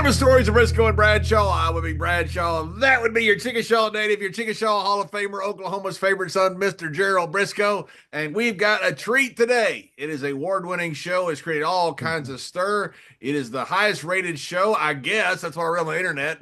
Welcome to Stories of Brisco and Bradshaw. I would be Bradshaw. That would be your Chickasaw native, your Chickasaw Hall of Famer, Oklahoma's favorite son, Mr. Gerald Brisco. And we've got a treat today. It is a award-winning show. It's created all kinds of stir. It is the highest rated show, I guess. That's what I read on the internet.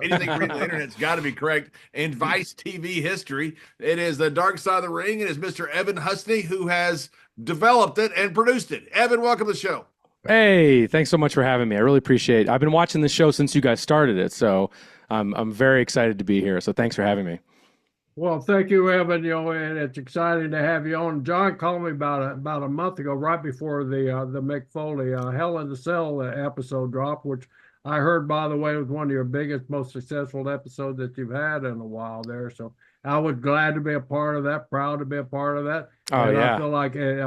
Anything you read on the internet's got to be correct. In Vice TV history, it is the Darkside of the Ring. It is Mr. Evan Husney who has developed it and produced it. Evan, welcome to the show. Hey, thanks so much for having me. I really appreciate it. I've been watching the show since you guys started it, so I'm very excited to be here. So thanks for having me. Well, thank you, Evan. And it's exciting to have you on. John called me about a month ago, right before the Mick Foley Hell in the Cell episode dropped, which I heard, by the way, was one of your biggest, most successful episodes that you've had in a while there. So I was glad to be a part of that, proud to be a part of that. Oh, and yeah. I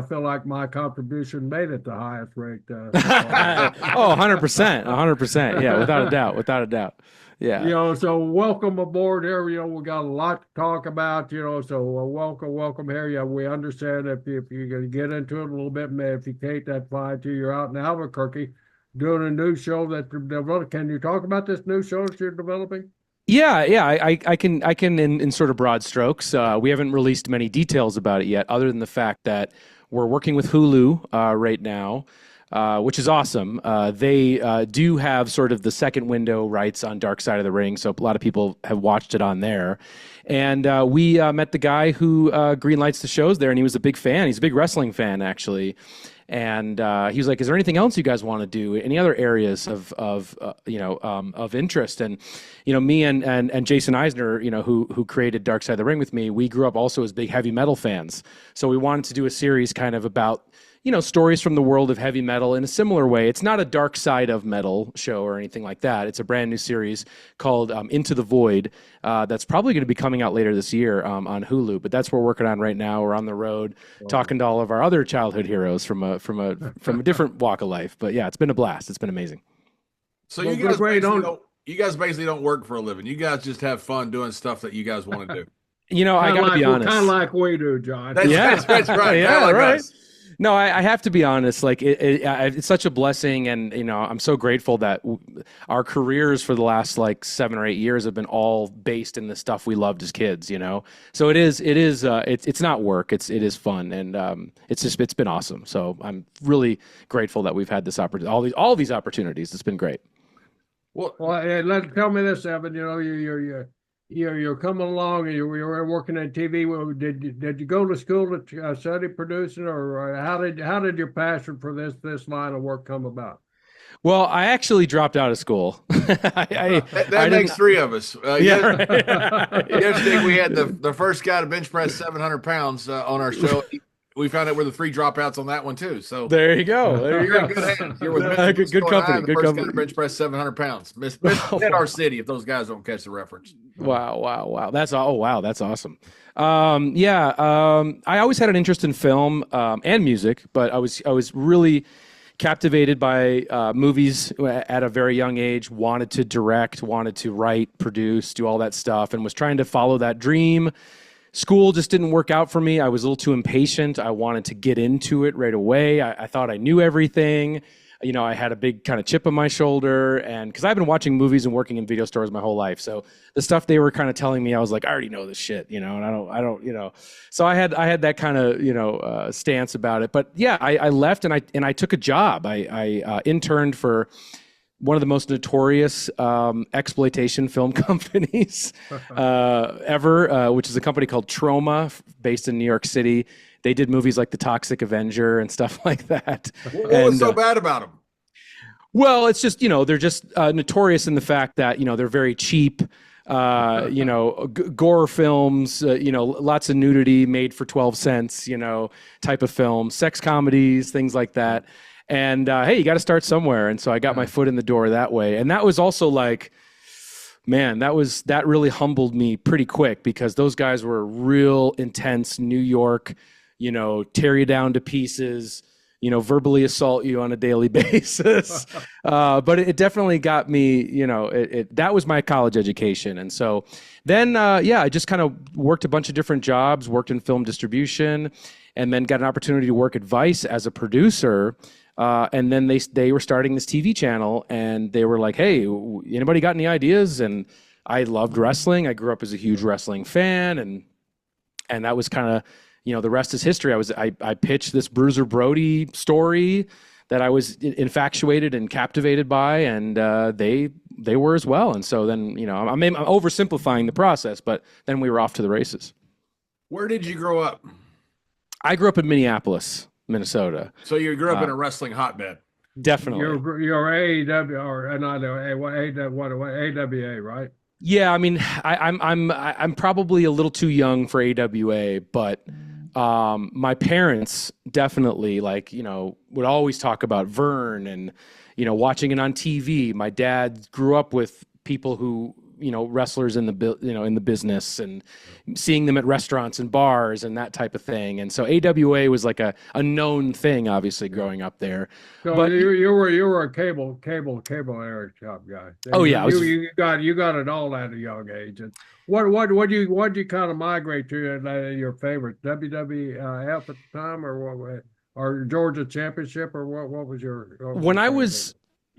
feel like my contribution made it the highest ranked. 100%, 100%. Yeah, without a doubt, without a doubt. Yeah. So welcome aboard here. We got a lot to talk about, so welcome here. Yeah, we understand if you're going to get into it a little bit, if you can't, that's fine too. You're out in Albuquerque doing a new show that you're developing. Can you talk about this new show that you're developing? Yeah. I can in sort of broad strokes. We haven't released many details about it yet, other than the fact that we're working with Hulu right now, which is awesome. They do have sort of the second window rights on Darkside of the Ring, so a lot of people have watched it on there. And we met the guy who greenlights the shows there, and he was a big fan. He's a big wrestling fan, actually. And he was like, "Is there anything else you guys want to do? Any other areas of interest?" And me and Jason Eisner, who created Darkside of the Ring with me, we grew up also as big heavy metal fans. So we wanted to do a series kind of about stories from the world of heavy metal in a similar way. It's not a dark side of metal show or anything like that. It's a brand new series called Into the Void that's probably going to be coming out later this year on Hulu. But that's what we're working on right now. We're on the road talking to all of our other childhood heroes from a different walk of life. But yeah, it's been a blast. It's been amazing. So you guys basically don't work for a living. You guys just have fun doing stuff that you guys want to do. I got to be honest. Kind of like we do, John. That's right. Yeah, like right. Us. No, I have to be honest. Like it's such a blessing, and I'm so grateful that our careers for the last 7 or 8 years have been all based in the stuff we loved as kids. So it's not work. It is fun, and it's been awesome. So I'm really grateful that we've had this opportunity, all these opportunities. It's been great. Well, tell me this, Evan. You're coming along, and you're working in TV. Did you go to school to study producing, or how did your passion for this line of work come about? Well, I actually dropped out of school. That makes three of us. Right. Yesterday we had the first guy to bench press 700 pounds on our show. We found out we're the three dropouts on that one too. So there you go. You're in good hands. You're with good company. The first guy to bench press 700 pounds. Miss our city. If those guys don't catch the reference. Wow. That's awesome. I always had an interest in film and music, but I was really captivated by movies at a very young age. Wanted to direct, wanted to write, produce, do all that stuff, and was trying to follow that dream. School just didn't work out for me. I was a little too impatient. I wanted to get into it right away. I thought I knew everything. I had a big kind of chip on my shoulder, and because I've been watching movies and working in video stores my whole life, so the stuff they were kind of telling me, I was like, I already know this shit, and I don't. So I had that kind of stance about it. But yeah, I left and I took a job. I interned for one of the most notorious exploitation film companies ever, which is a company called Troma, based in New York City. They did movies like The Toxic Avenger and stuff like that. What was so bad about them? Well, it's just, they're just notorious in the fact that, they're very cheap, gore films, lots of nudity made for 12 cents, type of film, sex comedies, things like that. And hey, you got to start somewhere. And so I got my foot in the door that way. And that was also that really humbled me pretty quick, because those guys were real intense New York, tear you down to pieces, verbally assault you on a daily basis. But it definitely got me, that was my college education. And so then, I just kind of worked a bunch of different jobs, worked in film distribution, and then got an opportunity to work at Vice as a producer. And then they were starting this TV channel, and they were like, "Hey, anybody got any ideas?" And I loved wrestling. I grew up as a huge wrestling fan, and that was kind of, the rest is history. I pitched this Bruiser Brody story that I was infatuated and captivated by, and they were as well. And so then, I'm oversimplifying the process, but then we were off to the races. Where did you grow up? I grew up in Minneapolis, Minnesota. So you grew up in a wrestling hotbed. Definitely. You're AEW or not AWA, right? Yeah, I mean, I'm probably a little too young for AWA, but my parents definitely would always talk about Vern and watching it on TV. My dad grew up with people who wrestlers in the business, and seeing them at restaurants and bars and that type of thing. And so AWA was like a known thing, obviously, growing up there. So but you were a cable area shop guy. Oh yeah, you got it all at a young age. And what do you kind of migrate to your favorite WWF at the time, or what, or Georgia Championship, or what was your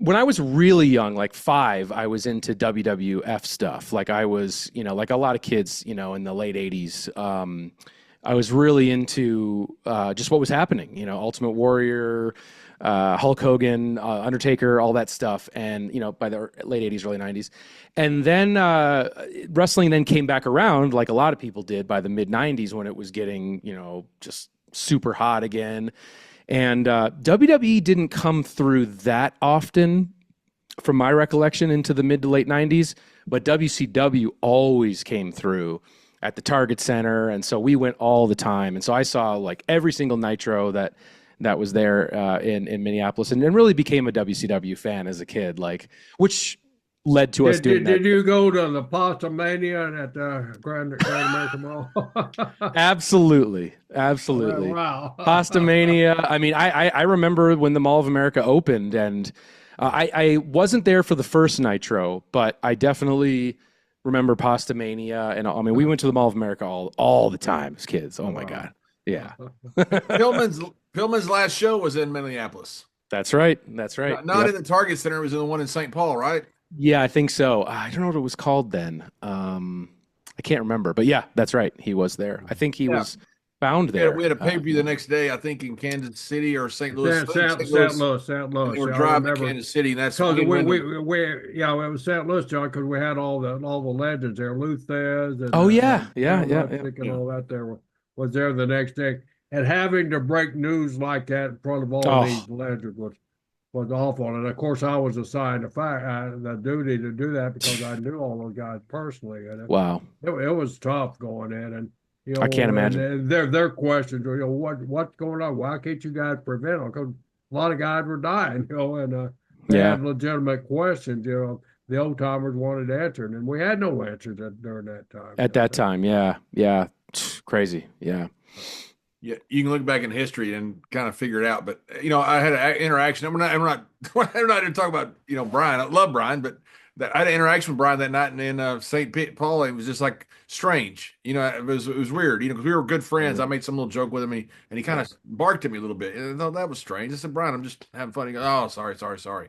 when I was really young, like 5, I was into WWF stuff. Like I was, like a lot of kids, in the late 80s. I was really into just what was happening, Ultimate Warrior, Hulk Hogan, Undertaker, all that stuff. And, by the late 80s, early 90s. And then wrestling then came back around, like a lot of people did, by the mid 90s, when it was getting, just super hot again. And WWE didn't come through that often, from my recollection, into the mid to late 90s, but WCW always came through at the Target Center, and so we went all the time. And so I saw like every single Nitro that was there in Minneapolis, and really became a WCW fan as a kid, which led to us doing that. Did you go to the Pasta Mania at the Grand American Mall? Absolutely. Wow. Pasta Mania. I mean, I remember when the Mall of America opened, and I wasn't there for the first Nitro, but I definitely remember Pasta Mania. And I mean, we went to the Mall of America all the time as kids. Oh my God. Yeah. Pillman's last show was in Minneapolis. That's right. Not in the Target Center. It was in the one in St. Paul, right? Yeah, I think so. I don't know what it was called then. I can't remember, but yeah, that's right. He was there. I think he was found there. Yeah, we had a pay-per-view the next day, I think in Kansas City or St. Louis. St. Louis. We were driving to Kansas City, and that's because it was St. Louis, John, because we had all the legends there, Luthez. And, and all that there was there the next day, and having to break news like that in front of all these legends was awful. And of course, I was assigned the duty to do that because I knew all those guys personally. And wow, it was tough going in, and I can't imagine. And their questions, what's going on? Why can't you guys prevent them? Because a lot of guys were dying, and they had legitimate questions. The old timers wanted answers, and we had no answers during that time. At that time, yeah, crazy, yeah. Yeah, you can look back in history and kind of figure it out. But I had an interaction. We're not even talking about Brian. I love Brian, but I had an interaction with Brian that night in St. Paul. It was just like strange. It was weird. Because we were good friends. I made some little joke with him, and he kind of barked at me a little bit. And I thought that was strange. I said, Brian, I'm just having fun. He goes, oh, sorry.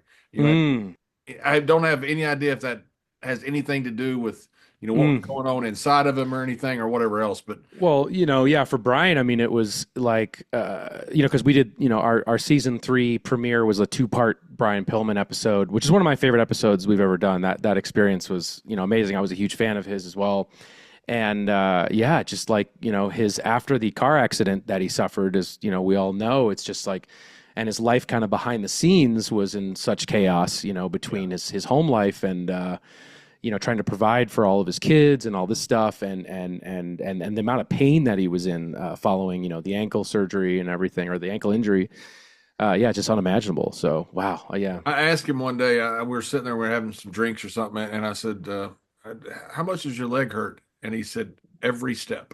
I don't have any idea if that has anything to do with what's going on inside of him or anything or whatever else. But for Brian, I mean, it was like because we did our season 3 premiere was a 2-part Brian Pillman episode, which is one of my favorite episodes we've ever done. That experience was amazing. I was a huge fan of his as well. And just like his after the car accident that he suffered, as we all know, it's just like, and his life kind of behind the scenes was in such chaos between his home life and trying to provide for all of his kids and all this stuff, and the amount of pain that he was in following the ankle surgery and everything, or the ankle injury, just unimaginable. So wow, yeah. I asked him one day. We were sitting there, we were having some drinks or something, and I said, "How much does your leg hurt?" And he said, "Every step."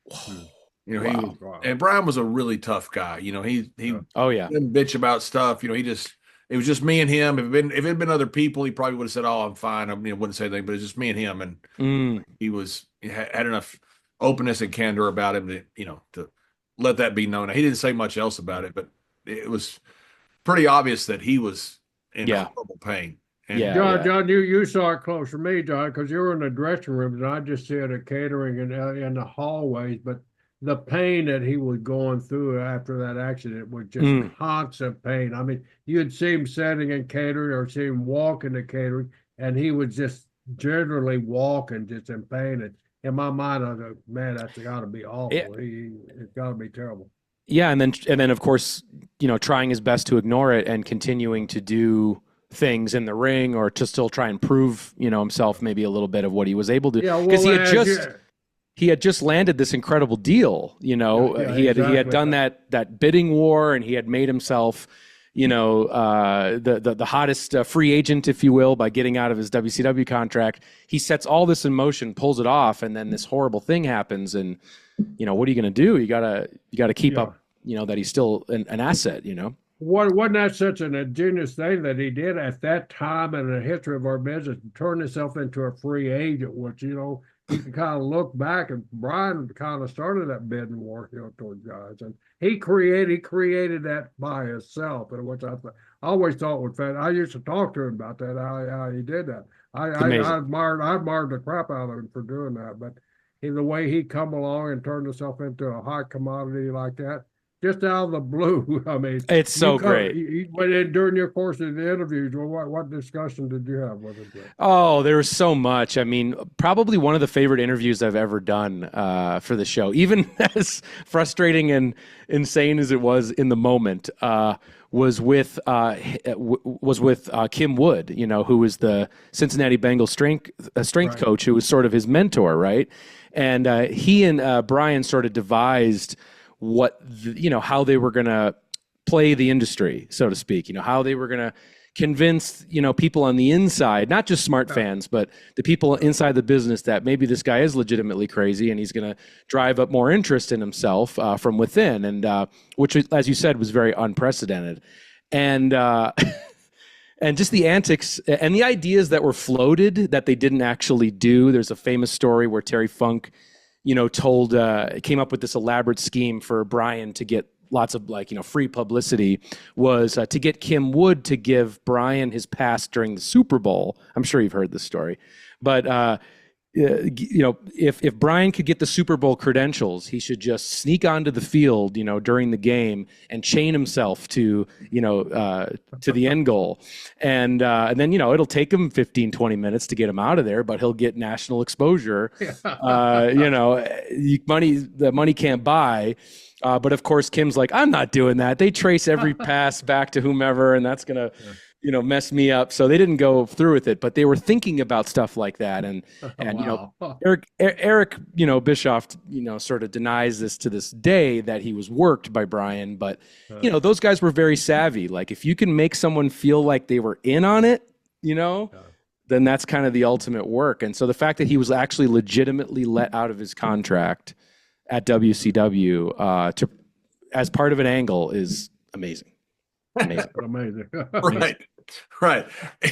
Wow. And Brian was a really tough guy. He didn't bitch about stuff. It was just me and him. If it had been other people, he probably would have said, "Oh, I'm fine." I wouldn't say anything, but it's just me and him, and he had enough openness and candor about him to let that be known. He didn't say much else about it, but it was pretty obvious that he was in Yeah. horrible pain. And Yeah. John, you saw it close to me, John, because you were in the dressing room, and I just see it at catering and in the hallways. But the pain that he was going through after that accident was just constant pain. I mean, you'd see him sitting in catering or see him walking to catering, and he was just generally walking, just in pain. And in my mind, I go, man, that's got to be awful. It's got to be terrible. Yeah, and then of course, trying his best to ignore it and continuing to do things in the ring or to still try and prove, himself maybe a little bit of what he was able to. Yeah, because he had just landed this incredible deal. He had done that bidding war, and he had made himself, the hottest free agent, if you will, by getting out of his WCW contract. He sets all this in motion, pulls it off, and then this horrible thing happens. And what are you going to do? You gotta keep up, that he's still an asset. Wasn't that such an ingenious thing that he did at that time in the history of our business, turn himself into a free agent, which, you can kind of look back, and Brian kind of started that bidding war, toward guys. And he created that by himself, and which I always thought was fun. I used to talk to him about that, how he did that. I admired the crap out of him for doing that. But the way he come along and turned himself into a hot commodity like that, just out of the blue. I mean, it's so great. But during your course of the interviews, what discussion did you have with him? Oh, there was so much. I mean, probably one of the favorite interviews I've ever done for the show, even as frustrating and insane as it was in the moment. Was with Kim Wood, who was the Cincinnati Bengals strength coach, who was sort of his mentor, right? And he and Brian sort of devised how they were going to play the industry, so to speak, how they were going to convince, people on the inside, not just smart fans, but the people inside the business that maybe this guy is legitimately crazy and he's going to drive up more interest in himself from within. And which, as you said, was very unprecedented. And, and just the antics and the ideas that were floated that they didn't actually do. There's a famous story where Terry Funk, came up with this elaborate scheme for Brian to get lots of free publicity, was to get Kim Wood to give Brian his pass during the Super Bowl. I'm sure you've heard this story, but if Brian could get the Super Bowl credentials, he should just sneak onto the field, during the game and chain himself to the end goal. And then, it'll take him 15, 20 minutes to get him out of there, but he'll get national exposure. Money can't buy. But of course, Kim's like, I'm not doing that. They trace every pass back to whomever, and that's going to, mess me up. So they didn't go through with it, but they were thinking about stuff like that. And Eric, Bischoff, sort of denies this to this day that he was worked by Brian, but those guys were very savvy. Like if you can make someone feel like they were in on it, then that's kind of the ultimate work. And so the fact that he was actually legitimately let out of his contract at WCW as part of an angle is amazing. Amazing. Right.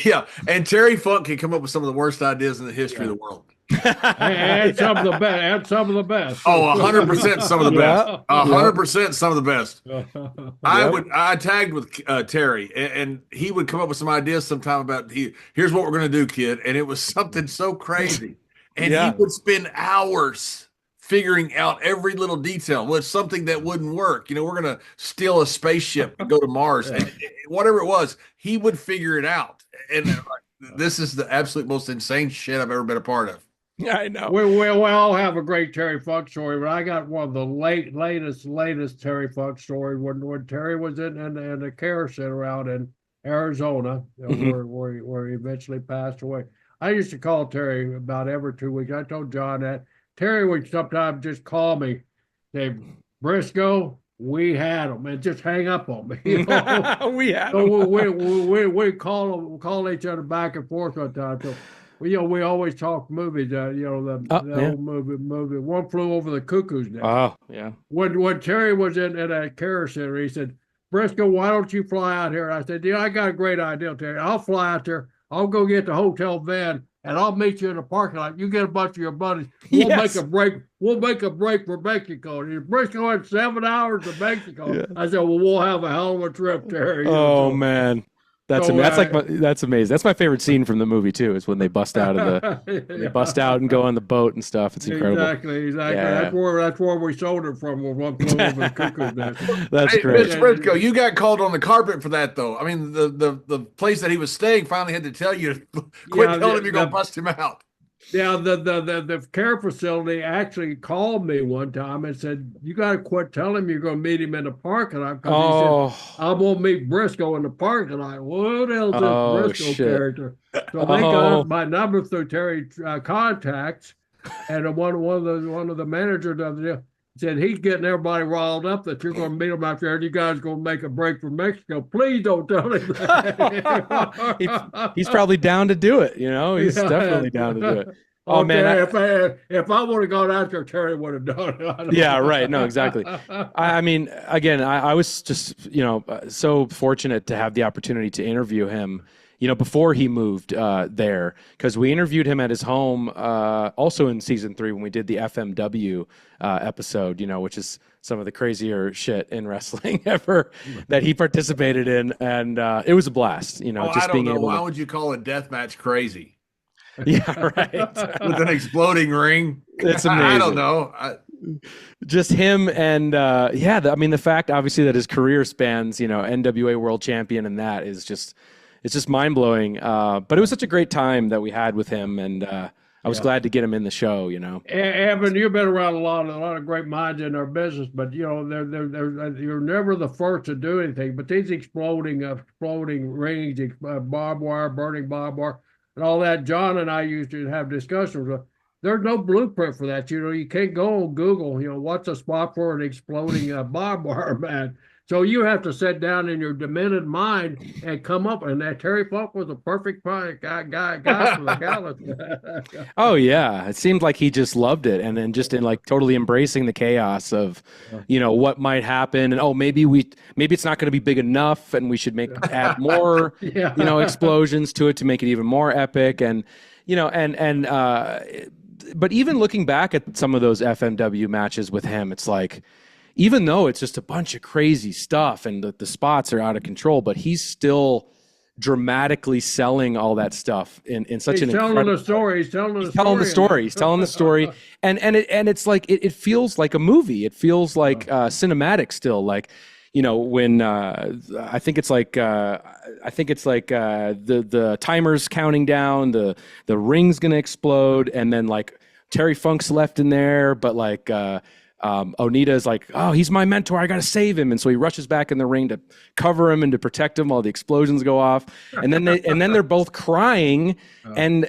Yeah. And Terry Funk can come up with some of the worst ideas in the history of the world. And some of the best. Oh, 100% some of the best. 100% some of the best. I tagged with Terry, and he would come up with some ideas sometime about here's what we're going to do, kid. And it was something so crazy. And he would spend hours figuring out every little detail. Well, it's something that wouldn't work. We're going to steal a spaceship and go to Mars. And whatever it was, he would figure it out. And this is the absolute most insane shit I've ever been a part of. Yeah, I know. We all have a great Terry Funk story, but I got one of the latest Terry Funk story when Terry was in the care center out in Arizona, where he eventually passed away. I used to call Terry about every 2 weeks. I told John that Terry would sometimes just call me, say, Brisco, we had him, and just hang up on me. We had so we call each other back and forth one time. So, we always talk movies. Old movie, One Flew Over the Cuckoo's Nest. Oh, yeah. When Terry was in a care center, he said, Brisco, why don't you fly out here? I said, I got a great idea, Terry. I'll fly out there. I'll go get the hotel van. and I'll meet you in the parking lot. You get a bunch of your buddies. We'll Yes. make a break. We'll make a break for Mexico. And Brisco had 7 hours to Mexico. Yeah. I said, well, we'll have a hell of a trip there. Oh man. That's So, amazing. That's amazing. That's my favorite scene from the movie too. Is when they bust out of the they bust out and go on the boat and stuff. It's incredible. Exactly. Yeah. That's where we sold it from. Was one flew over the cuckoo's nest. That's Hey, great. Mr. Briscoe, you got called on the carpet for that, though. I mean, the place that he was staying finally had to tell you to quit telling him you're going to bust him out. Yeah, the care facility actually called me one time and said, "You got to quit telling him you're going to meet him in the parking lot." Oh, He said, "I'm going to meet Briscoe in the parking lot." What the hell's this Briscoe shit. character? So they got my number through Terry contacts, and one of the managers of the deal said he's getting everybody riled up that you're going to meet him out there and you guys are going to make a break for Mexico. Please don't tell him that. he's probably down to do it. You know, he's definitely down to do it. Oh Okay, man, if I would have gone out there, Terry would have done it. yeah, right. No, exactly. I mean, again, I was just, so fortunate to have the opportunity to interview him, before he moved there, because we interviewed him at his home also in season 3 when we did the FMW episode, which is some of the crazier shit in wrestling ever that he participated in. And it was a blast, just I don't being know. able Why to. would you call a death match crazy? Yeah, right. With an exploding ring? It's amazing. I don't know. Just him and the fact obviously that his career spans, NWA world champion, and that is just, it's just mind blowing. But it was such a great time that we had with him, and I was glad to get him in the show. Evan, you've been around a lot of great minds in our business, but you're never the first to do anything. But these exploding rings, barbed wire, burning barbed wire, and all that. John and I used to have discussions. There's no blueprint for that. You can't go on Google. What's a spot for an exploding barbed wire, man? So you have to sit down in your demented mind and come up. And that Terry Funk was a perfect guy for the Gallus. Oh yeah, it seemed like he just loved it, and then just in like totally embracing the chaos of, what might happen, and maybe it's not going to be big enough, and we should add more, explosions to it to make it even more epic, and but even looking back at some of those FMW matches with him, it's like, even though it's just a bunch of crazy stuff and the spots are out of control, but he's still dramatically selling all that stuff in such an incredible story. He's telling the story. And it's like, it feels like a movie. It feels like cinematic still. Like, when I think it's like the timer's counting down, the ring's gonna explode, and then like Terry Funk's left in there, but like Onita's like, oh, he's my mentor, I gotta save him, and so he rushes back in the ring to cover him and to protect him while the explosions go off, and then they're both crying and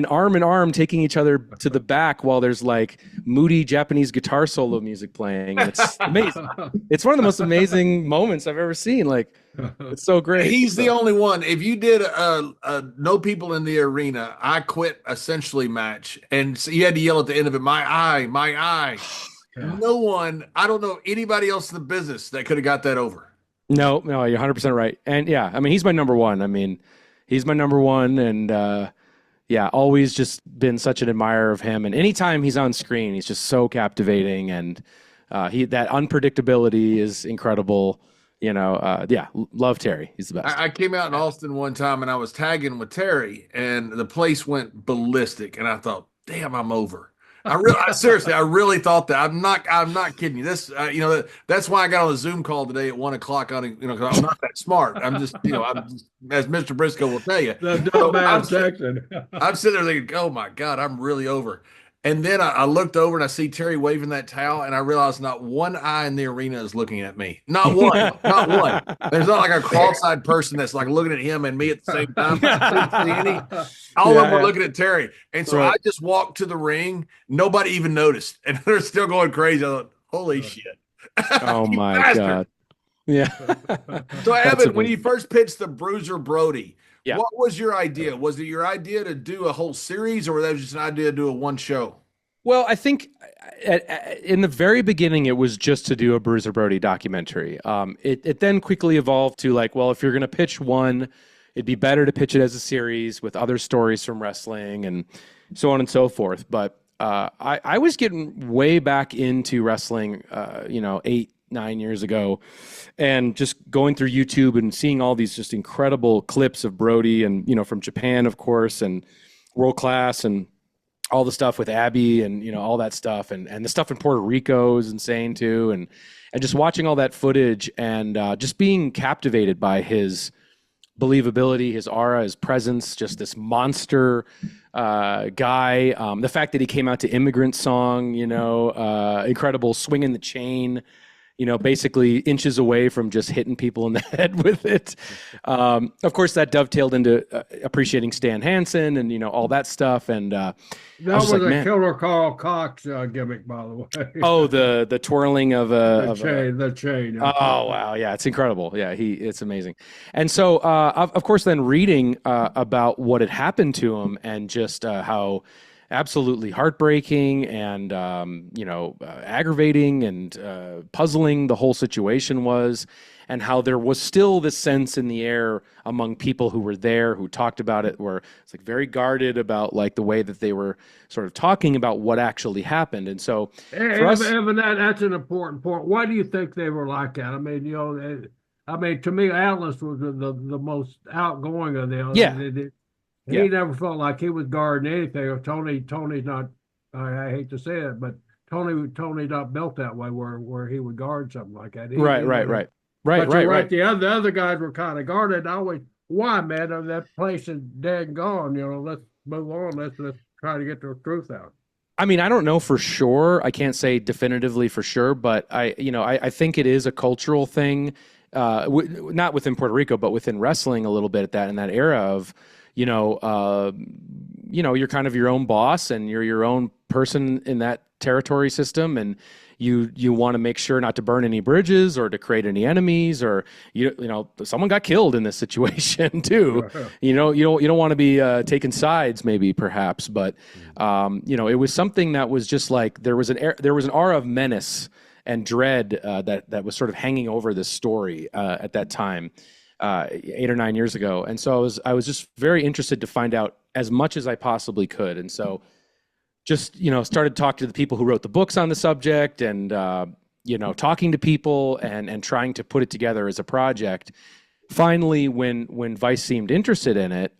arm in arm taking each other to the back while there's like moody Japanese guitar solo music playing. It's amazing. It's one of the most amazing moments I've ever seen. Like, it's so great. He's the only one. If you did a no people in the arena, I quit essentially match, and so you had to yell at the end of it, my eye. Yeah. No one, I don't know anybody else in the business that could have got that over. No, you're 100% right. And yeah, I mean, he's my number one. And always just been such an admirer of him. And anytime he's on screen, he's just so captivating, and that unpredictability is incredible. Love Terry. He's the best. I came out in Austin one time and I was tagging with Terry, and the place went ballistic, and I thought, damn, I'm over. I really thought that. I'm not kidding you. This, that's why I got on a Zoom call today at 1 o'clock because I'm not that smart. I'm just, as Mr. Briscoe will tell you. I'm sitting there thinking, oh my God, I'm really over. And then I looked over and I see Terry waving that towel, and I realized not one eye in the arena is looking at me. Not one. Not one. There's not like a cross-eyed person that's like looking at him and me at the same time. All of them were looking at Terry. And so I just walked to the ring. Nobody even noticed. And they're still going crazy. I thought, holy shit. Oh my God. Yeah. So Evan, when you first pitched the Bruiser Brody, what was your idea? Was it your idea to do a whole series, or was that just an idea to do a one show? Well, I think in the very beginning, it was just to do a Bruiser Brody documentary. It then quickly evolved to like, well, if you're going to pitch one, it'd be better to pitch it as a series with other stories from wrestling and so on and so forth. But I was getting way back into wrestling, 8-9 years ago, and just going through YouTube and seeing all these just incredible clips of Brody and, from Japan, of course, and World Class and all the stuff with Abby and, all that stuff. And the stuff in Puerto Rico is insane too. And just watching all that footage and just being captivated by his believability, his aura, his presence, just this monster guy. The fact that he came out to Immigrant Song, incredible, swinging the chain, basically inches away from just hitting people in the head with it. Of course, that dovetailed into appreciating Stan Hansen and, all that stuff. And that was a Killer Carl Cox gimmick, by the way. Oh, the twirling of the chain. Oh, wow. Yeah, it's incredible. Yeah, it's amazing. And so, of course, then reading about what had happened to him and just how absolutely heartbreaking and aggravating and puzzling the whole situation was, and how there was still this sense in the air among people who were there, who talked about it, were it's like very guarded about like the way that they were sort of talking about what actually happened. And so for us, Evan, that's an important point. Why do you think they were like that? I mean, to me, Atlas was the most outgoing of them. Yeah. He never felt like he was guarding anything. Tony's not, I hate to say it, but Tony not built that way where he would guard something like that. Right. The other guys were kind of guarded. Why, man? That place is dead and gone. Let's move on. Let's try to get the truth out. I mean, I don't know for sure. I can't say definitively for sure, but I think it is a cultural thing, not within Puerto Rico, but within wrestling a little bit in that era of, you're kind of your own boss and you're your own person in that territory system, and you want to make sure not to burn any bridges or to create any enemies, or someone got killed in this situation too. You don't want to be taking sides, maybe perhaps, but it was something that was just like there was an aura of menace and dread that was sort of hanging over this story at that time. 8 or 9 years ago. And so I was just very interested to find out as much as I possibly could. And so just, started talking to the people who wrote the books on the subject and, talking to people and trying to put it together as a project. Finally, when Vice seemed interested in it,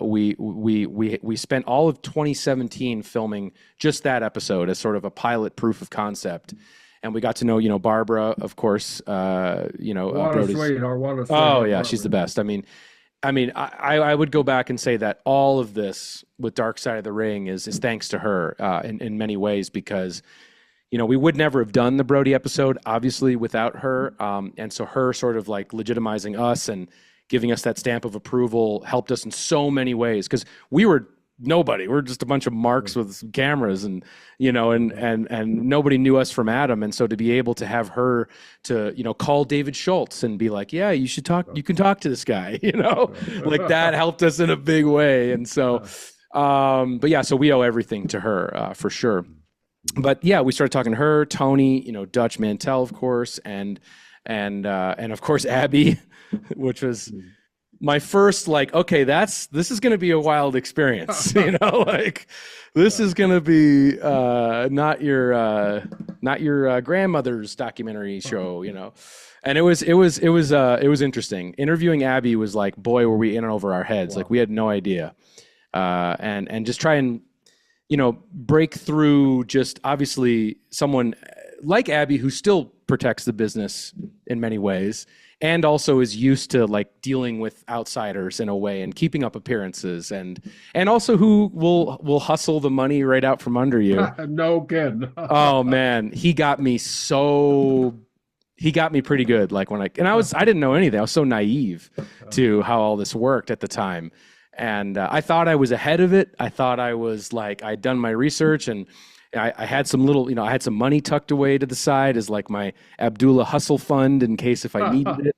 we spent all of 2017 filming just that episode as sort of a pilot proof of concept. And we got to know, Barbara, of course. What a sweetheart. Oh yeah, she's the best. I mean, I would go back and say that all of this with Darkside of the Ring is thanks to her in many ways, because we would never have done the Brody episode obviously without her. And so her sort of like legitimizing us and giving us that stamp of approval helped us in so many ways, because we were nobody. We're just a bunch of marks with some cameras and nobody knew us from Adam. And so to be able to have her to, call David Schultz and be like, yeah, you should talk, you can talk to this guy, like that helped us in a big way. And so, but yeah, so we owe everything to her for sure. But yeah, we started talking to her, Tony, Dutch Mantell, of course, and of course, Abby, which was my first okay, this is going to be a wild experience, this is going to be not your grandmother's documentary show, and it was interesting. Interviewing Abby was like, boy, were we in and over our heads. Wow. Like we had no idea, and just try and break through just obviously someone like Abby who still protects the business in many ways, and also is used to dealing with outsiders in a way and keeping up appearances, and also who will hustle the money right out from under you. No kidding. Oh man, he got me pretty good. I didn't know anything. I was so naive to how all this worked at the time. And I thought I was ahead of it. I thought I was I'd done my research, and I had some little, I had some money tucked away to the side as my Abdullah hustle fund in case if I needed it,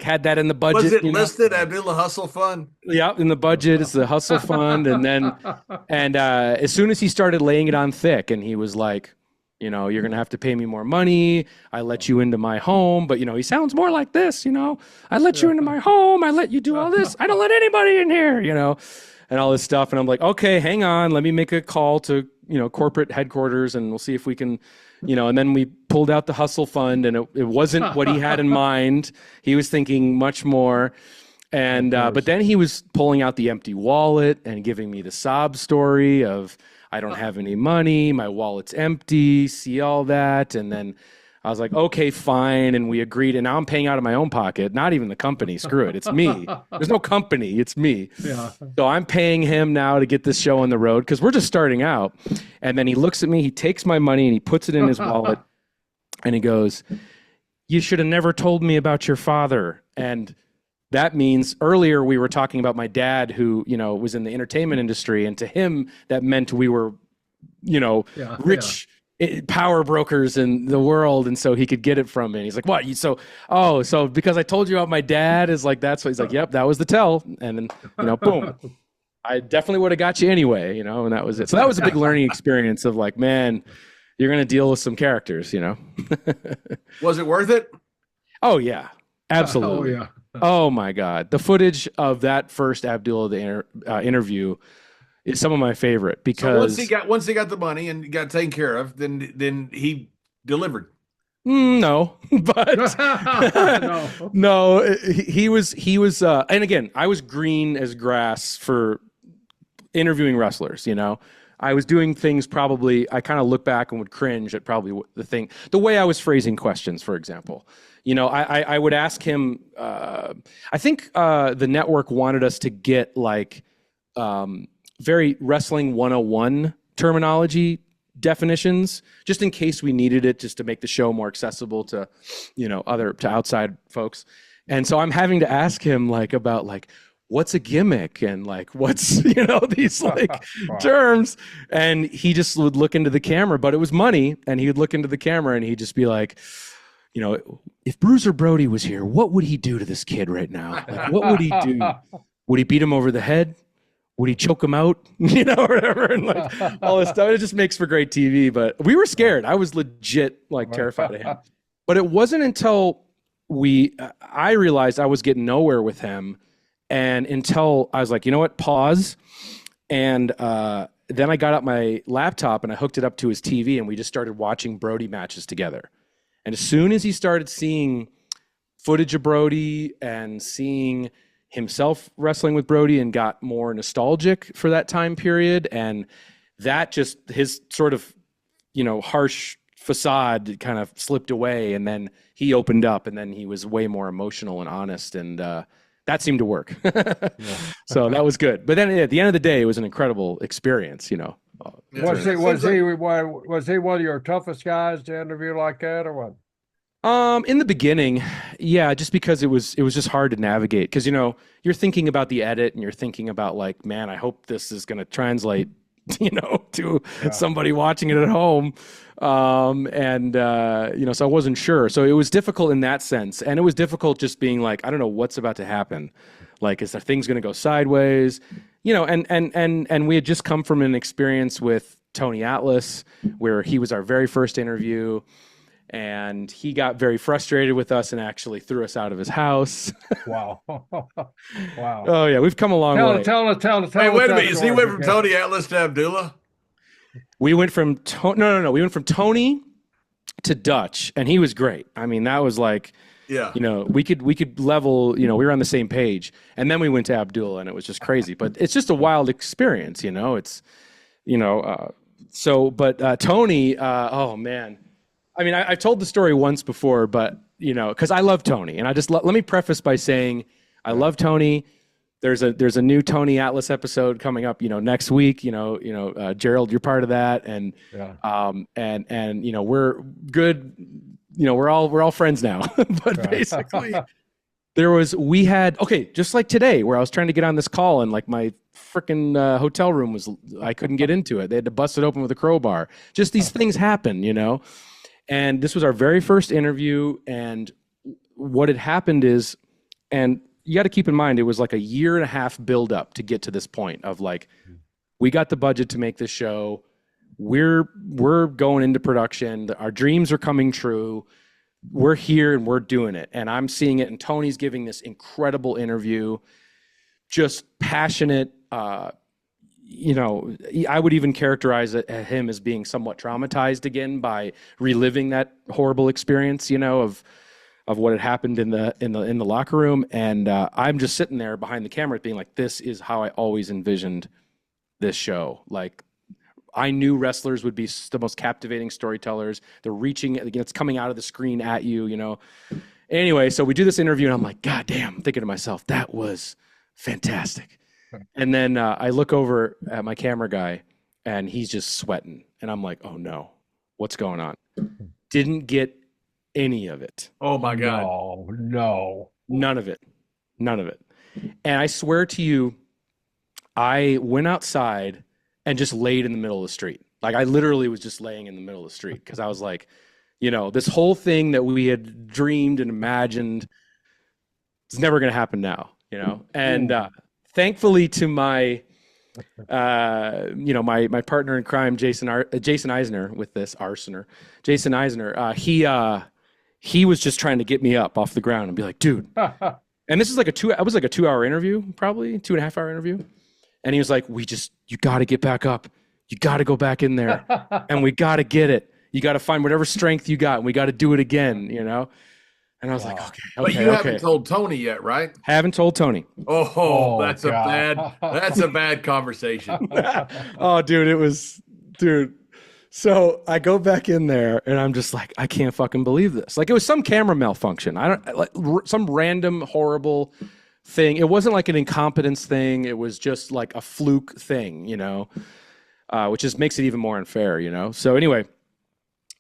had that in the budget. Was it listed Abdullah Hustle Fund? Yeah, in the budget, it's the hustle fund. And then, as soon as he started laying it on thick, and he was like, You know, you're going to have to pay me more money. I let you into my home, but, you know, he sounds more like this, you know. I let you into my home. I let you do all this. I don't let anybody in here, you know, and all this stuff. And I'm like, okay, hang on. Let me make a call to, you know, corporate headquarters, and we'll see if we can, you know. And then we pulled out the hustle fund, and it wasn't what he had in mind. He was thinking much more. And but then he was pulling out the empty wallet and giving me the sob story of, I don't have any money, my wallet's empty, see all that. And then I was like, okay, fine. And we agreed. And now I'm paying out of my own pocket, not even the company. Screw it. It's me. There's no company. It's me. Yeah. So I'm paying him now to get this show on the road because we're just starting out. And then he looks at me, he takes my money and he puts it in his wallet and he goes, you should have never told me about your father. And that means earlier we were talking about my dad who, you know, was in the entertainment industry. And to him, that meant we were, you know, rich power brokers in the world. And so he could get it from me. And he's like, what? So because I told you about my dad is like, that's what he's like, yep, that was the tell. And then, you know, boom, I definitely would have got you anyway, you know, and that was it. So that was a big learning experience of like, man, you're going to deal with some characters, you know. Was it worth it? Oh, yeah, absolutely. Oh, yeah. Oh my God. The footage of that first Abdullah interview is some of my favorite because once he got the money and got taken care of, then he delivered. No, but no, he was, and again, I was green as grass for interviewing wrestlers, you know. I was doing things I kind of look back and would cringe at probably the way I was phrasing questions, for example. You know, I would ask him, I think the network wanted us to get like very wrestling 101 terminology definitions, just in case we needed it, just to make the show more accessible to, you know, to outside folks. And so I'm having to ask him like about like, what's a gimmick and like what's, you know, these like terms. And he just would look into the camera, but it was money. And he would look into the camera and he'd just be like, you know, if Bruiser Brody was here, what would he do to this kid right now? Like, what would he do? Would he beat him over the head? Would he choke him out? You know, or whatever. And like all this stuff. It just makes for great TV. But we were scared. I was legit like terrified of him. But it wasn't until I realized I was getting nowhere with him. And until I was like, you know what, pause. And then I got out my laptop and I hooked it up to his TV and we just started watching Brody matches together. And as soon as he started seeing footage of Brody and seeing himself wrestling with Brody and got more nostalgic for that time period, and that just his sort of, you know, harsh facade kind of slipped away, and then he opened up and then he was way more emotional and honest, and that seemed to work. So that was good. But then at the end of the day, it was an incredible experience, you know. Was he one of your toughest guys to interview like that, or what? In the beginning, yeah, just because it was just hard to navigate, because, you know, you're thinking about the edit and you're thinking about like, man, I hope this is going to translate, you know, to somebody watching it at home. You know, so I wasn't sure. So it was difficult in that sense. And it was difficult just being like, I don't know what's about to happen. Like, is there things going to go sideways? You know, and we had just come from an experience with Tony Atlas where he was our very first interview, and he got very frustrated with us and actually threw us out of his house. Wow. Wow. Oh yeah, we've come a long way. Tell us. Hey, wait a minute. He went from Tony Atlas to Abdullah? We went from no. We went from Tony to Dutch, and he was great. I mean, that was like, you know, we could level, you know, we were on the same page. And then we went to Abdullah and it was just crazy, but it's just a wild experience, you know, it's, you know, but Tony, oh man, I mean, I've told the story once before, but you know, cause I love Tony, and I just, let me preface by saying, I love Tony. There's a new Tony Atlas episode coming up, you know, next week, you know, Gerald, you're part of that. And, and, you know, we're good. You know, we're all friends now, but basically we had, just like today where I was trying to get on this call and like my freaking hotel room I couldn't get into it. They had to bust it open with a crowbar. Just these things happen, you know? And this was our very first interview. And what had happened is, and you got to keep in mind, it was like a 1.5 year build up to get to this point of like, we got the budget to make this show. we're going into production. Our dreams are coming true. We're here and we're doing it. And I'm seeing it. And Tony's giving this incredible interview, just passionate. You know, I would even characterize him as being somewhat traumatized again by reliving that horrible experience, you know, of what had happened in the locker room. And I'm just sitting there behind the camera being like, this is how I always envisioned this show. Like, I knew wrestlers would be the most captivating storytellers. They're reaching, it's coming out of the screen at you, you know. Anyway, so we do this interview and I'm like, God damn, I'm thinking to myself, that was fantastic. And then I look over at my camera guy and he's just sweating. And I'm like, oh no, what's going on? Didn't get any of it. Oh my God. No. None of it. And I swear to you, I went outside and just laid in the middle of the street. Like, I literally was just laying in the middle of the street because I was like, you know, this whole thing that we had dreamed and imagined, it's never going to happen now, you know? And thankfully to my, you know, my partner in crime, Jason Eisner with this, Jason Eisner, he was just trying to get me up off the ground and be like, dude. And this is like it was like a 2-hour interview, probably 2.5-hour interview. And he was like, you got to get back up. You got to go back in there and we got to get it. You got to find whatever strength you got and we got to do it again, you know? And I was like, okay. But you haven't told Tony yet, right? Haven't told Tony. Oh, that's a bad conversation. Oh, dude. So I go back in there and I'm just like, I can't fucking believe this. Like, it was some camera malfunction. Some random horrible thing. It wasn't like an incompetence thing. It was just like a fluke thing, you know, which just makes it even more unfair, you know? So anyway,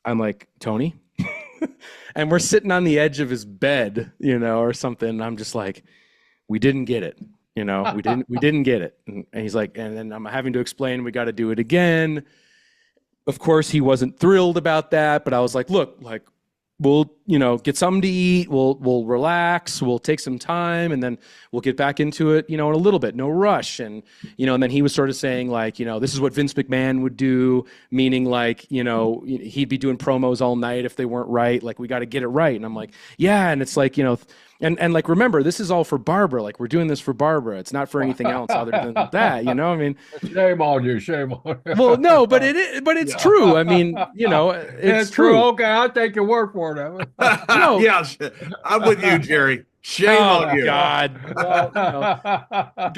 I'm like, Tony, and we're sitting on the edge of his bed, you know, or something. And I'm just like, we didn't get it, you know, we didn't get it. And he's like, and then I'm having to explain, we got to do it again. Of course, he wasn't thrilled about that, but I was like, look, like, we'll, you know, get something to eat. We'll relax. We'll take some time and then we'll get back into it, you know, in a little bit, no rush. And, you know, and then he was sort of saying like, you know, this is what Vince McMahon would do, meaning like, you know, he'd be doing promos all night if they weren't right. Like, we got to get it right. And I'm like, yeah. And it's like, you know, and like, remember, this is all for Barbara. Like, we're doing this for Barbara. It's not for anything else other than that, you know? I mean, shame on you. Well, no, but it's true. I mean, you know, it's true. Okay, I'll take your word for it. No. Yeah, I'm with you, Jerry. Shame on you. God. Well, you know,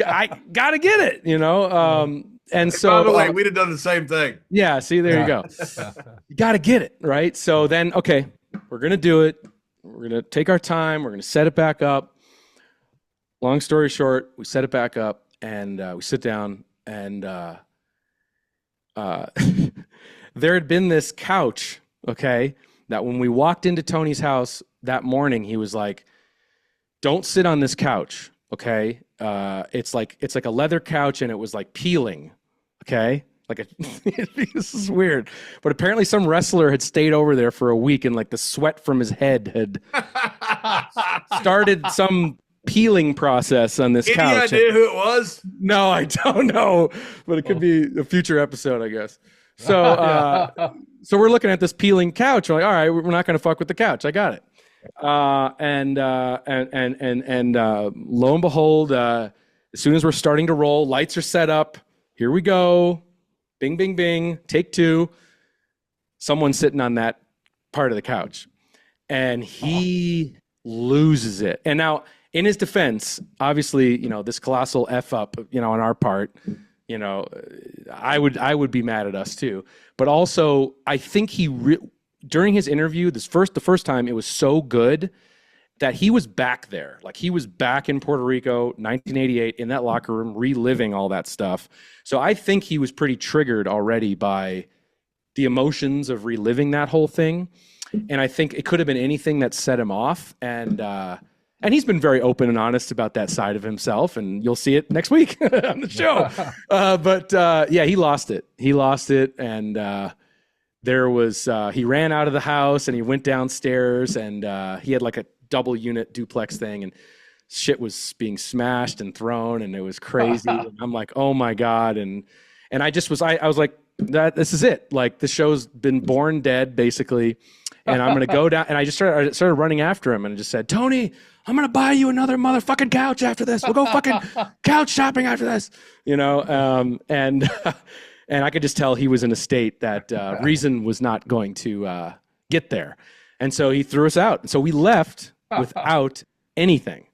I gotta get it, you know? And so, by the way, we'd have done the same thing. Yeah. See, there you go. You got to get it. Right. So then, okay, we're going to do it. We're going to take our time. We're going to set it back up. Long story short, we set it back up and we sit down and there had been this couch, okay, that when we walked into Tony's house that morning, he was like, don't sit on this couch. Okay. It's like a leather couch and it was like peeling. Okay. This is weird, but apparently some wrestler had stayed over there for a week and like the sweat from his head had started some peeling process on this couch. Any idea who it was? No, I don't know, but it could be a future episode, I guess. So, so we're looking at this peeling couch. We're like, all right, we're not going to fuck with the couch. I got it. And lo and behold, as soon as we're starting to roll, lights are set up. Here we go. Bing, bing, bing. Take two. Someone's sitting on that part of the couch and he loses it. And now in his defense, obviously, you know, this colossal F up, you know, on our part, you know, I would be mad at us too, but also I think during his interview, the first time, it was so good that he was back there. Like, he was back in Puerto Rico, 1988, in that locker room, reliving all that stuff. So I think he was pretty triggered already by the emotions of reliving that whole thing. And I think it could have been anything that set him off. And he's been very open and honest about that side of himself. And you'll see it next week on the show. Yeah, he lost it. And there was, he ran out of the house and he went downstairs and he had like a double unit duplex thing and shit was being smashed and thrown and it was crazy. And I'm like, oh my God. And I just was, I was like, this is it. Like the show's been born dead basically. And I'm going to go down. And I started running after him and just said, Tony, I'm going to buy you another motherfucking couch after this. We'll go fucking couch shopping after this, and I could just tell he was in a state that reason was not going to get there. And so he threw us out. And so we left without anything.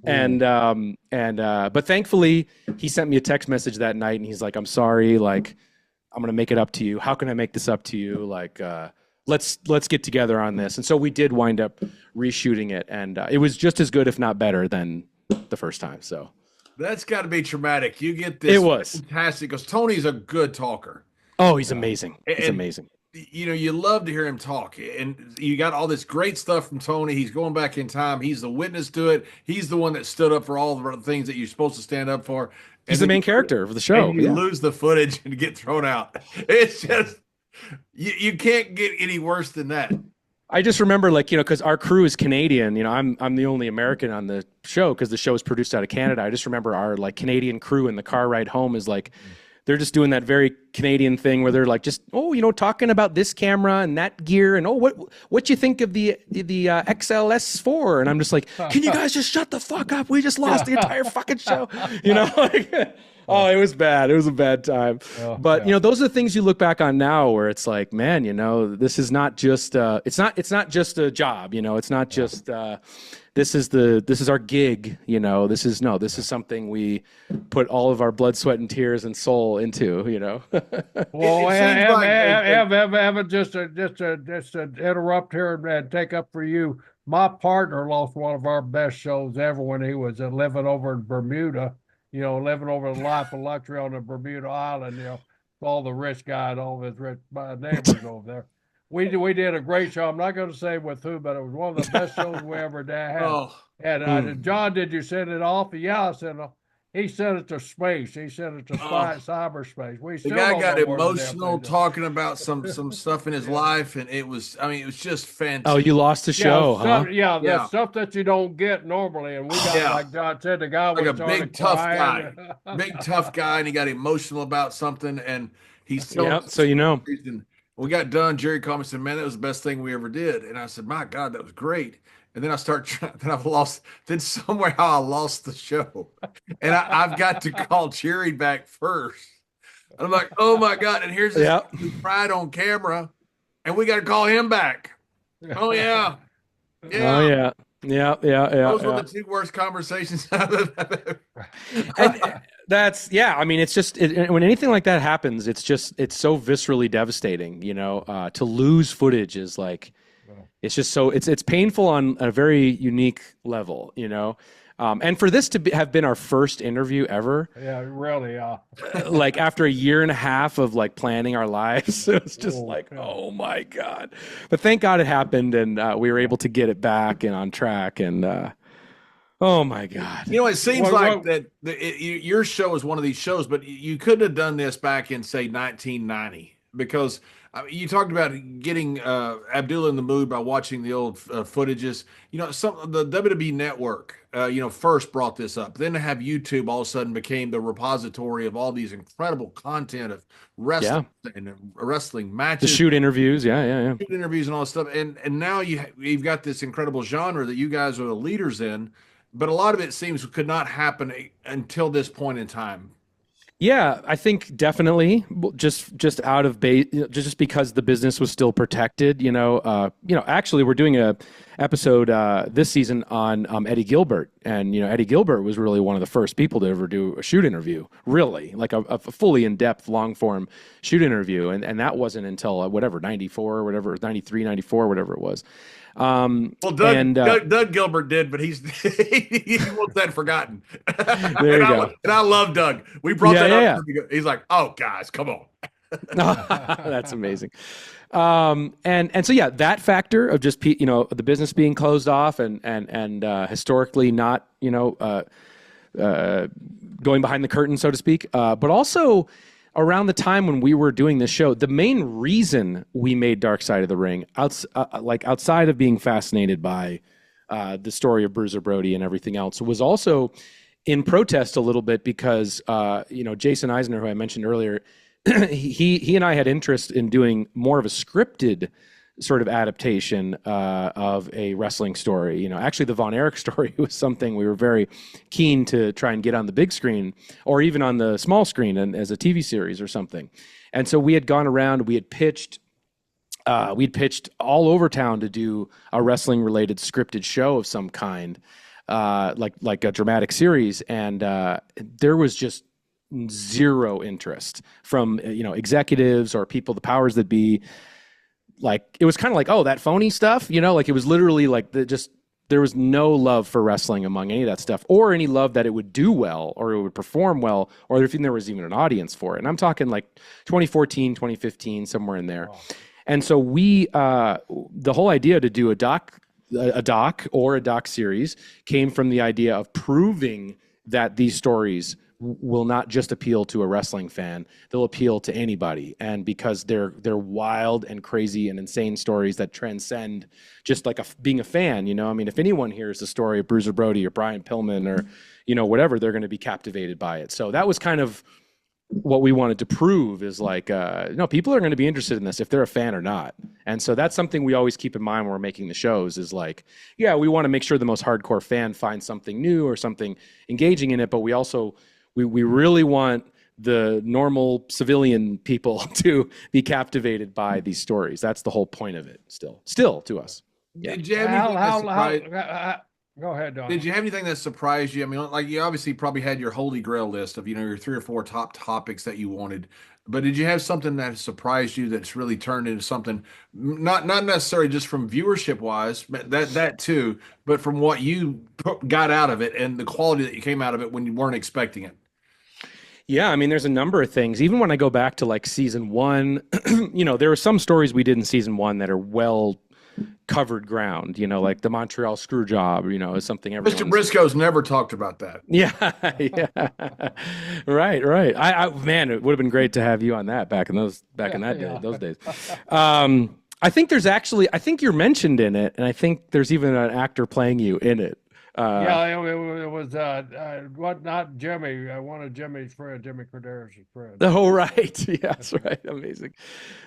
But thankfully he sent me a text message that night and he's like, I'm sorry. Like, I'm going to make it up to you. How can I make this up to you? Like, let's get together on this. And so we did wind up reshooting it, and it was just as good, if not better, than the first time. So that's got to be traumatic. You get this. It was fantastic because Tony's a good talker. Oh, he's amazing. He's amazing. You love to hear him talk, and you got all this great stuff from Tony. He's going back in time. He's the witness to it. He's the one that stood up for all the things that you're supposed to stand up for. He's the main character of the show. And you lose the footage and get thrown out. It's just you can't get any worse than that. I just remember, like, because our crew is Canadian. I'm the only American on the show because the show is produced out of Canada. I just remember our like Canadian crew in the car ride home is like, they're just doing that very Canadian thing where they're like, just talking about this camera and that gear and what you think of the XLS4? And I'm just like, can you guys just shut the fuck up? We just lost the entire fucking show. Oh, it was bad. It was a bad time. But those are the things you look back on now where it's like, man, this is not just it's not just a job, it's not just this is our gig, this is something we put all of our blood, sweat, and tears and soul into, Well, Evan, just to interrupt here and take up for you, my partner lost one of our best shows ever when he was living over in Bermuda. Living over the life of luxury on the Bermuda Island, all the rich guy and all his rich neighbors over there. We did a great show. I'm not going to say with who, but it was one of the best shows we ever had. And John, did you send it off? Yeah, I sent it off. He sent it to space. He sent it to cyberspace. The guy got emotional talking about some stuff in his life, and it was just fantastic. Oh, you lost the show, huh? The stuff that you don't get normally, and we got like John said, the guy like was a big tough guy, and he got emotional about something, and he's so we got done. Jerry called me and said, "Man, that was the best thing we ever did," and I said, "My God, that was great." And then then somehow I lost the show. And I've got to call Jerry back first. And I'm like, oh my God. And here's this guy who cried on camera and we got to call him back. Oh yeah. Yeah. Oh yeah. Yeah. Those were the two worst conversations I've ever. It's just when anything like that happens, it's so viscerally devastating, to lose footage is like, it's just so it's painful on a very unique level, and for this to have been our first interview ever. Yeah, really. Like after a year and a half of like planning our lives, it was just oh my God. But thank God it happened and we were able to get it back and on track and oh my God. It seems your show is one of these shows, but you couldn't have done this back in say 1990 because you talked about getting Abdullah in the mood by watching the old footages. The WWE Network, first brought this up. Then to have YouTube all of a sudden became the repository of all these incredible content of wrestling and wrestling matches, the shoot interviews, shoot interviews and all this stuff. And now you've got this incredible genre that you guys are the leaders in, but a lot of it seems could not happen until this point in time. Yeah, I think definitely just out of base, just because the business was still protected. Actually, we're doing a episode this season on Eddie Gilbert, and Eddie Gilbert was really one of the first people to ever do a shoot interview, really like a fully in-depth, long-form shoot interview, and that wasn't until 94 or whatever, 93, 94, whatever it was. Doug Gilbert did, but he wants that forgotten. There you go. And I love Doug. We brought that up. He's like, "Oh, guys, come on." That's amazing. And so that factor of just the business being closed off and historically not going behind the curtain, so to speak, but also around the time when we were doing this show, the main reason we made Darkside of the Ring, outside of being fascinated by the story of Bruiser Brody and everything else, was also in protest a little bit because Jason Eisner, who I mentioned earlier, he and I had interest in doing more of a scripted sort of adaptation of a wrestling story. Actually, the Von Erich story was something we were very keen to try and get on the big screen, or even on the small screen and as a TV series or something. And so we had gone around, we'd pitched all over town to do a wrestling related scripted show of some kind, like a dramatic series. And there was just zero interest from, executives or people, the powers that be. Like, it was kind of like, oh, that phony stuff, like it was literally like there was no love for wrestling among any of that stuff, or any love that it would do well, or it would perform well, or if there was even an audience for it. And I'm talking like 2014, 2015, somewhere in there. Wow. And so the whole idea to do a doc series came from the idea of proving that these stories will not just appeal to a wrestling fan, they'll appeal to anybody. And because they're wild and crazy and insane stories that transcend just like being a fan, I mean, if anyone hears the story of Bruiser Brody or Brian Pillman or, whatever, they're going to be captivated by it. So that was kind of what we wanted to prove, is like, people are going to be interested in this if they're a fan or not. And so that's something we always keep in mind when we're making the shows, is like, yeah, we want to make sure the most hardcore fan finds something new or something engaging in it, but we also, we really want the normal civilian people to be captivated by these stories. That's the whole point of it still to us. Yeah. Did you have anything that surprised? Go ahead, Don. Did you have anything that surprised you? I mean, like, you obviously probably had your holy grail list of, your 3 or 4 top topics that you wanted, but did you have something that surprised you that's really turned into something, not necessarily just from viewership wise, but that too, but from what you got out of it and the quality that you came out of it when you weren't expecting it? Yeah, I mean, there's a number of things. Even when I go back to like season 1, there are some stories we did in season 1 that are well covered ground, like the Montreal screw job, is something everyone. Mr. Briscoe's never talked about that. Yeah, yeah. Right. I man, it would have been great to have you on that back in those days. I think you're mentioned in it, and I think there's even an actor playing you in it. It was not Jimmy, one of Jimmy's friends, Jimmy Corderas' friend. Oh, right. Yeah, that's right. Amazing.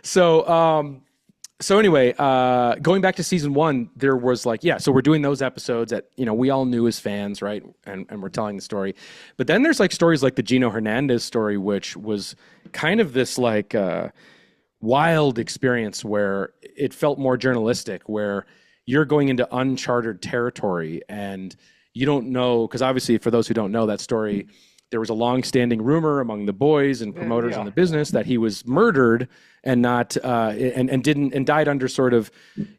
So anyway, going back to season 1, there was like, so we're doing those episodes that, we all knew as fans, right? And we're telling the story. But then there's like stories like the Gino Hernandez story, which was kind of this like wild experience where it felt more journalistic, where you're going into uncharted territory and you don't know, because obviously for those who don't know that story, there was a long-standing rumor among the boys and promoters in the business that he was murdered and not and died under sort of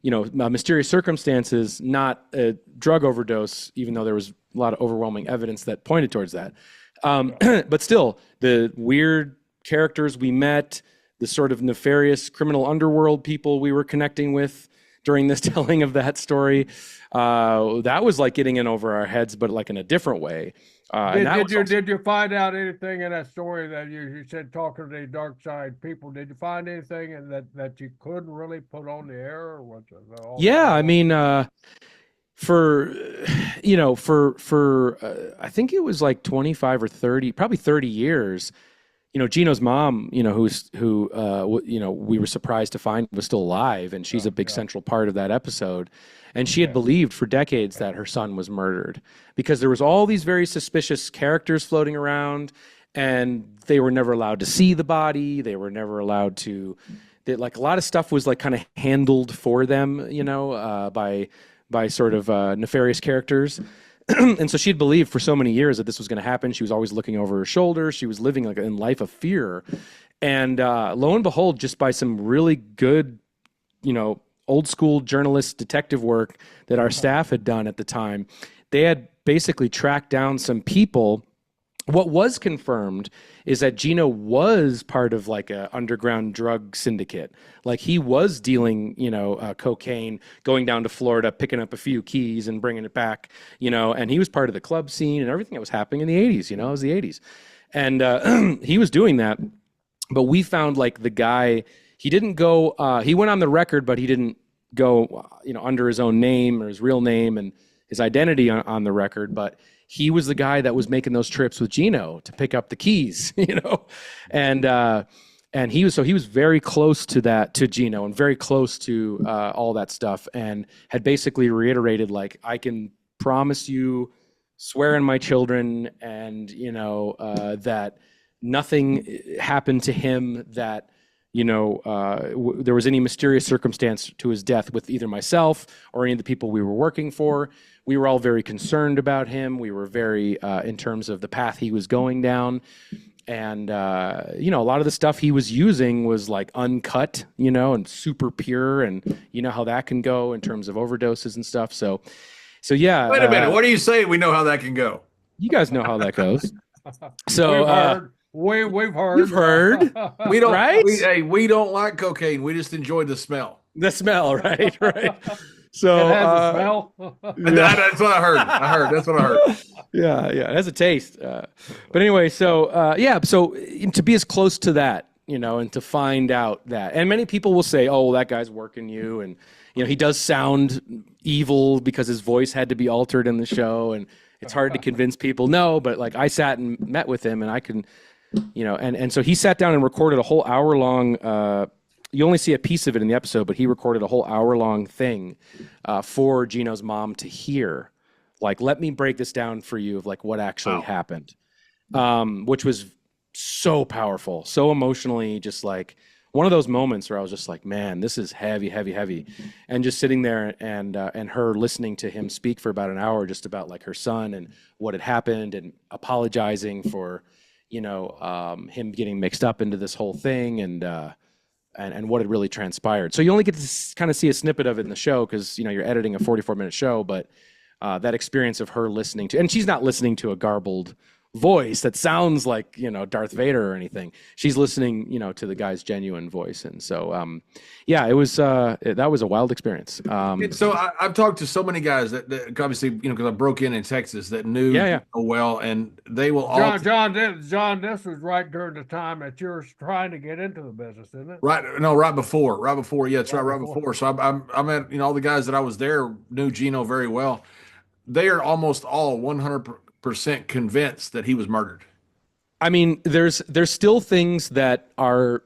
mysterious circumstances, not a drug overdose, even though there was a lot of overwhelming evidence that pointed towards that. But still, the weird characters we met, the sort of nefarious criminal underworld people we were connecting with during this telling of that story, that was like getting in over our heads, but like in a different way. Did you find out anything in that story that you said talking to the dark side people? Did you find anything that you couldn't really put on the air, or what? I mean, for I think it was like 25 or 30, probably 30 years. Gino's mom, who we were surprised to find was still alive, and she's a big central part of that episode. And she had believed for decades that her son was murdered because there was all these very suspicious characters floating around, and they were never allowed to see the body. They were never allowed to, like a lot of stuff was like kind of handled for them, by sort of nefarious characters. And so she'd believed for so many years that this was going to happen. She was always looking over her shoulder. She was living like in life of fear. And lo and behold, just by some really good, old school journalist detective work that our staff had done at the time, they had basically tracked down some people. What was confirmed is that Gino was part of like a underground drug syndicate. Like he was dealing, cocaine, going down to Florida, picking up a few keys and bringing it back, and he was part of the club scene and everything that was happening in the 80s, it was the 80s. And he was doing that. But we found like the guy, he didn't go, he went on the record, but he didn't go, under his own name or his real name and his identity on the record. But he was the guy that was making those trips with Gino to pick up the keys, and And he was very close to that, to Gino, and very close to all that stuff, and had basically reiterated, like, I can promise you, swear in my children, and that nothing happened to him that there was any mysterious circumstance to his death with either myself or any of the people we were working for. We were all very concerned about him. We were very in terms of the path he was going down. And, a lot of the stuff he was using was like uncut, and super pure. And you know how that can go in terms of overdoses and stuff. So yeah. Wait a minute. What are you saying? We know how that can go. You guys know how that goes. So we've heard. You've heard. We don't, right? We don't like cocaine. We just enjoy the smell. The smell, right? Right. So it has a smell. That's what I heard. That's what I heard. Yeah, it has a taste. But anyway, so to be as close to that, and to find out that, and many people will say, "Oh, well, that guy's working you," and he does sound evil because his voice had to be altered in the show, and it's hard to convince people. No, but like I sat and met with him, and I can, and so he sat down and recorded a whole hour long. You only see a piece of it in the episode, but he recorded a whole hour-long thing for Gino's mom to hear. Like, let me break this down for you of like what actually happened, which was so powerful, so emotionally, just like one of those moments where I was just like, man, this is heavy, heavy, heavy. And just sitting there and her listening to him speak for about an hour just about like her son and what had happened and apologizing for, him getting mixed up into this whole thing and what had really transpired. So you only get to kind of see a snippet of it in the show because, you're editing a 44-minute show, but that experience of her listening to, and she's not listening to a garbled voice that sounds like, Darth Vader or anything. She's listening, to the guy's genuine voice. And so, it was, that was a wild experience. So I've talked to so many guys that obviously, because I broke in Texas that knew well, and they will all. John, this was right during the time that you were trying to get into the business, isn't it? Right. No, right before. Yeah, it's right before. So I'm at, all the guys that I was there knew Gino very well. They are almost all 100% convinced that he was murdered. I mean, there's still things that are,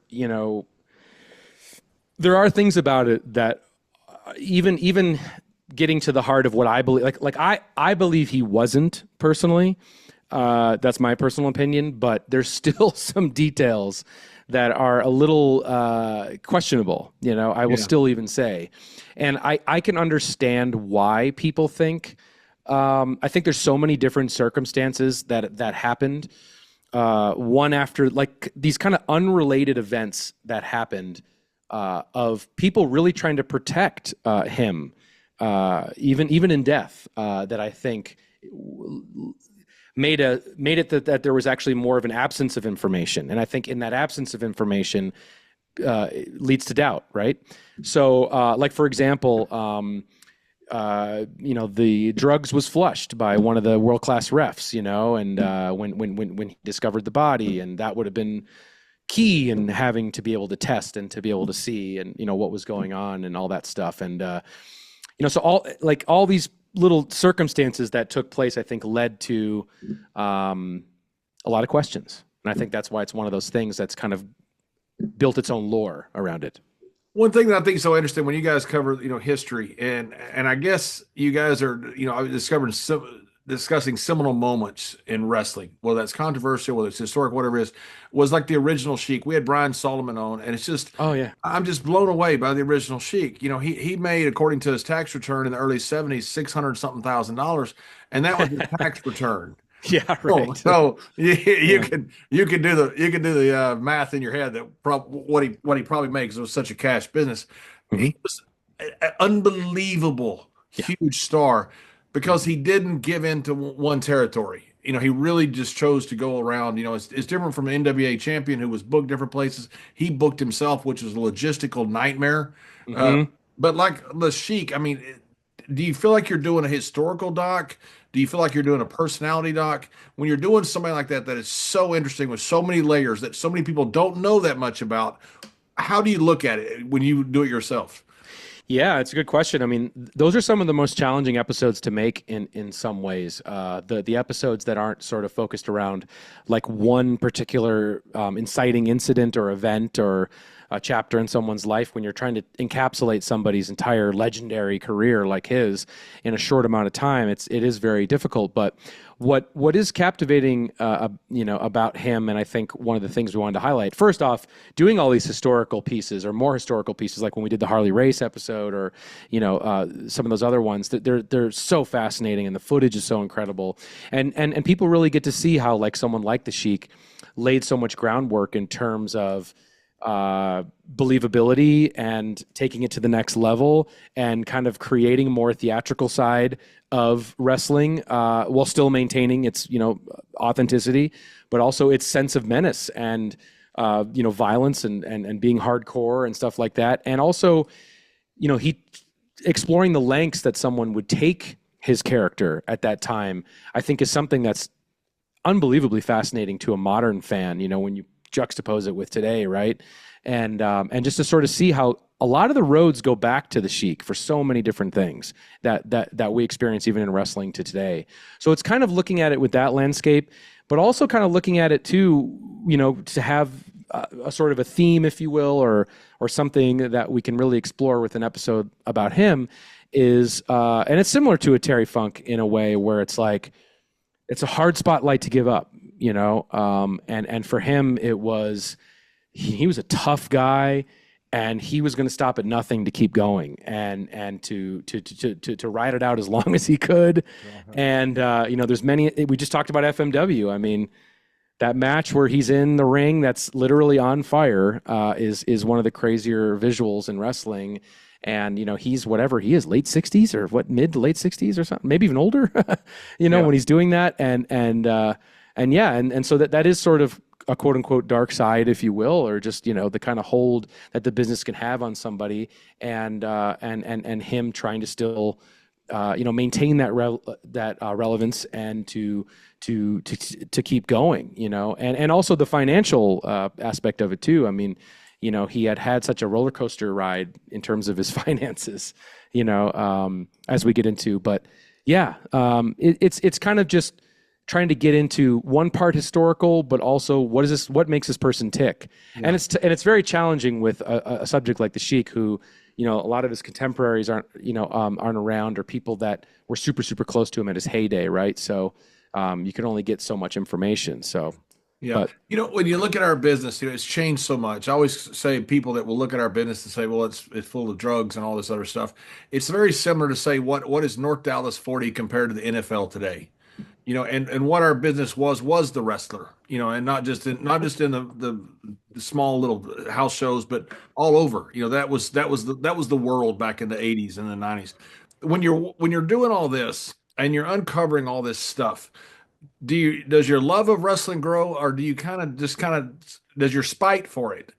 there are things about it that even getting to the heart of what I believe, I believe he wasn't personally. That's my personal opinion, but there's still some details that are a little questionable, I will still even say. And I can understand why people think. I think there's so many different circumstances that happened. One after, like, these kind of unrelated events that happened of people really trying to protect him, even in death. That I think made it that there was actually more of an absence of information, and I think in that absence of information leads to doubt, right? So, like for example. The drugs was flushed by one of the world-class refs, and when he discovered the body, and that would have been key in having to be able to test and to be able to see and, what was going on and all that stuff. And, so all these little circumstances that took place, I think led to a lot of questions. And I think that's why it's one of those things that's kind of built its own lore around it. One thing that I think is so interesting when you guys cover, history, and I guess you guys are, discussing seminal moments in wrestling, whether that's controversial, whether it's historic, whatever it is, was like the original Sheik. We had Brian Solomon on, and it's just, I'm just blown away by the original Sheik. He made, according to his tax return in the early 70s, $600-something thousand, and that was his tax return. Yeah, right. So you can do the math in your head that what he probably makes. It was such a cash business. Mm-hmm. He was an unbelievable, huge star because he didn't give in to one territory. He really just chose to go around. It's different from an NWA champion who was booked different places. He booked himself, which was a logistical nightmare. Mm-hmm. But like the Sheik, I mean, do you feel like you're doing a historical doc? Do you feel like you're doing a personality doc? When you're doing something like that is so interesting with so many layers that so many people don't know that much about, how do you look at it when you do it yourself? Yeah, it's a good question. I mean, those are some of the most challenging episodes to make in some ways. The episodes that aren't sort of focused around like one particular inciting incident or event or a chapter in someone's life, when you're trying to encapsulate somebody's entire legendary career like his in a short amount of time, it is very difficult. But what is captivating, about him, and I think one of the things we wanted to highlight, first off, doing all these historical pieces or more historical pieces, like when we did the Harley race episode, or some of those other ones, they're so fascinating, and the footage is so incredible, and people really get to see how like someone like the Sheik laid so much groundwork in terms of believability and taking it to the next level and kind of creating a more theatrical side of wrestling, while still maintaining its authenticity, but also its sense of menace and violence and being hardcore and stuff like that. And also, he exploring the lengths that someone would take his character at that time, I think is something that's unbelievably fascinating to a modern fan, when you juxtapose it with today, right? And just to sort of see how a lot of the roads go back to the Sheik for so many different things that we experience even in wrestling to today. So it's kind of looking at it with that landscape, but also kind of looking at it too, to have a sort of a theme, if you will, or something that we can really explore with an episode about him is, and it's similar to a Terry Funk in a way where it's like, it's a hard spotlight to give up, and for him, it was, he was a tough guy, and he was going to stop at nothing to keep going and to ride it out as long as he could. Uh-huh. And, there's many, we just talked about FMW. I mean, that match where he's in the ring that's literally on fire is one of the crazier visuals in wrestling. And, he's whatever he is, late 60s or mid to late 60s or something, maybe even older, when he's doing that. And so that is sort of a quote unquote dark side, if you will, or just, the kind of hold that the business can have on somebody, and him trying to still, maintain that relevance and to keep going, and also the financial aspect of it too. I mean, he had such a roller coaster ride in terms of his finances, as we get into, but yeah, it's kind of just trying to get into one part historical, but also what makes this person tick. Yeah. And it's very challenging with a subject like the Sheik, who, a lot of his contemporaries aren't around, or people that were super, super close to him at his heyday. Right. So, you can only get so much information. So, yeah. But, when you look at our business, it's changed so much. I always say people that will look at our business and say, well, it's full of drugs and all this other stuff. It's very similar to say, what is North Dallas 40 compared to the NFL today? And what our business was the wrestler, and not just in the small little house shows, but all over. That was the world back in the 80s and the 90s. When you're doing all this and you're uncovering all this stuff, does your love of wrestling grow, or do you does your spite for it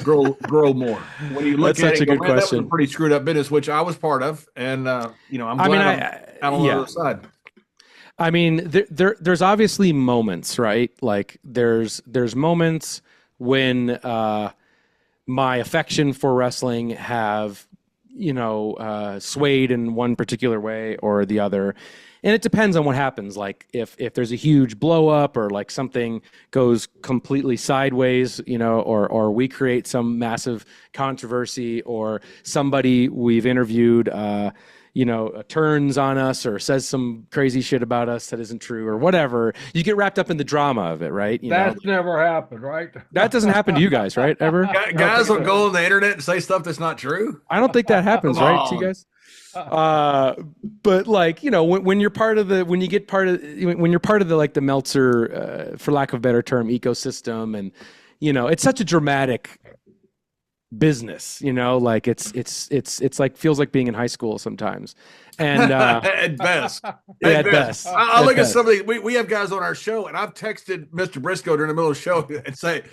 grow more? When you look That's such a good question. That was a pretty screwed up business, which I was part of, and I'm glad I'm on the other side. I mean, there's obviously moments, right? Like there's moments when my affection for wrestling have, swayed in one particular way or the other. And it depends on what happens. Like if there's a huge blow up, or like something goes completely sideways, or we create some massive controversy, or somebody we've interviewed, turns on us or says some crazy shit about us that isn't true, or whatever. You get wrapped up in the drama of it, right? That's never happened, right? That doesn't happen to you guys, right? Ever? Guys will go on the internet and say stuff that's not true. I don't think that happens, right, to you guys? But like, when you're part of the like the Meltzer, for lack of a better term, ecosystem, and it's such a dramatic business, like it's like feels like being in high school sometimes, and at best. At best. I look at something. We have guys on our show, and I've texted Mr. Brisco during the middle of the show and say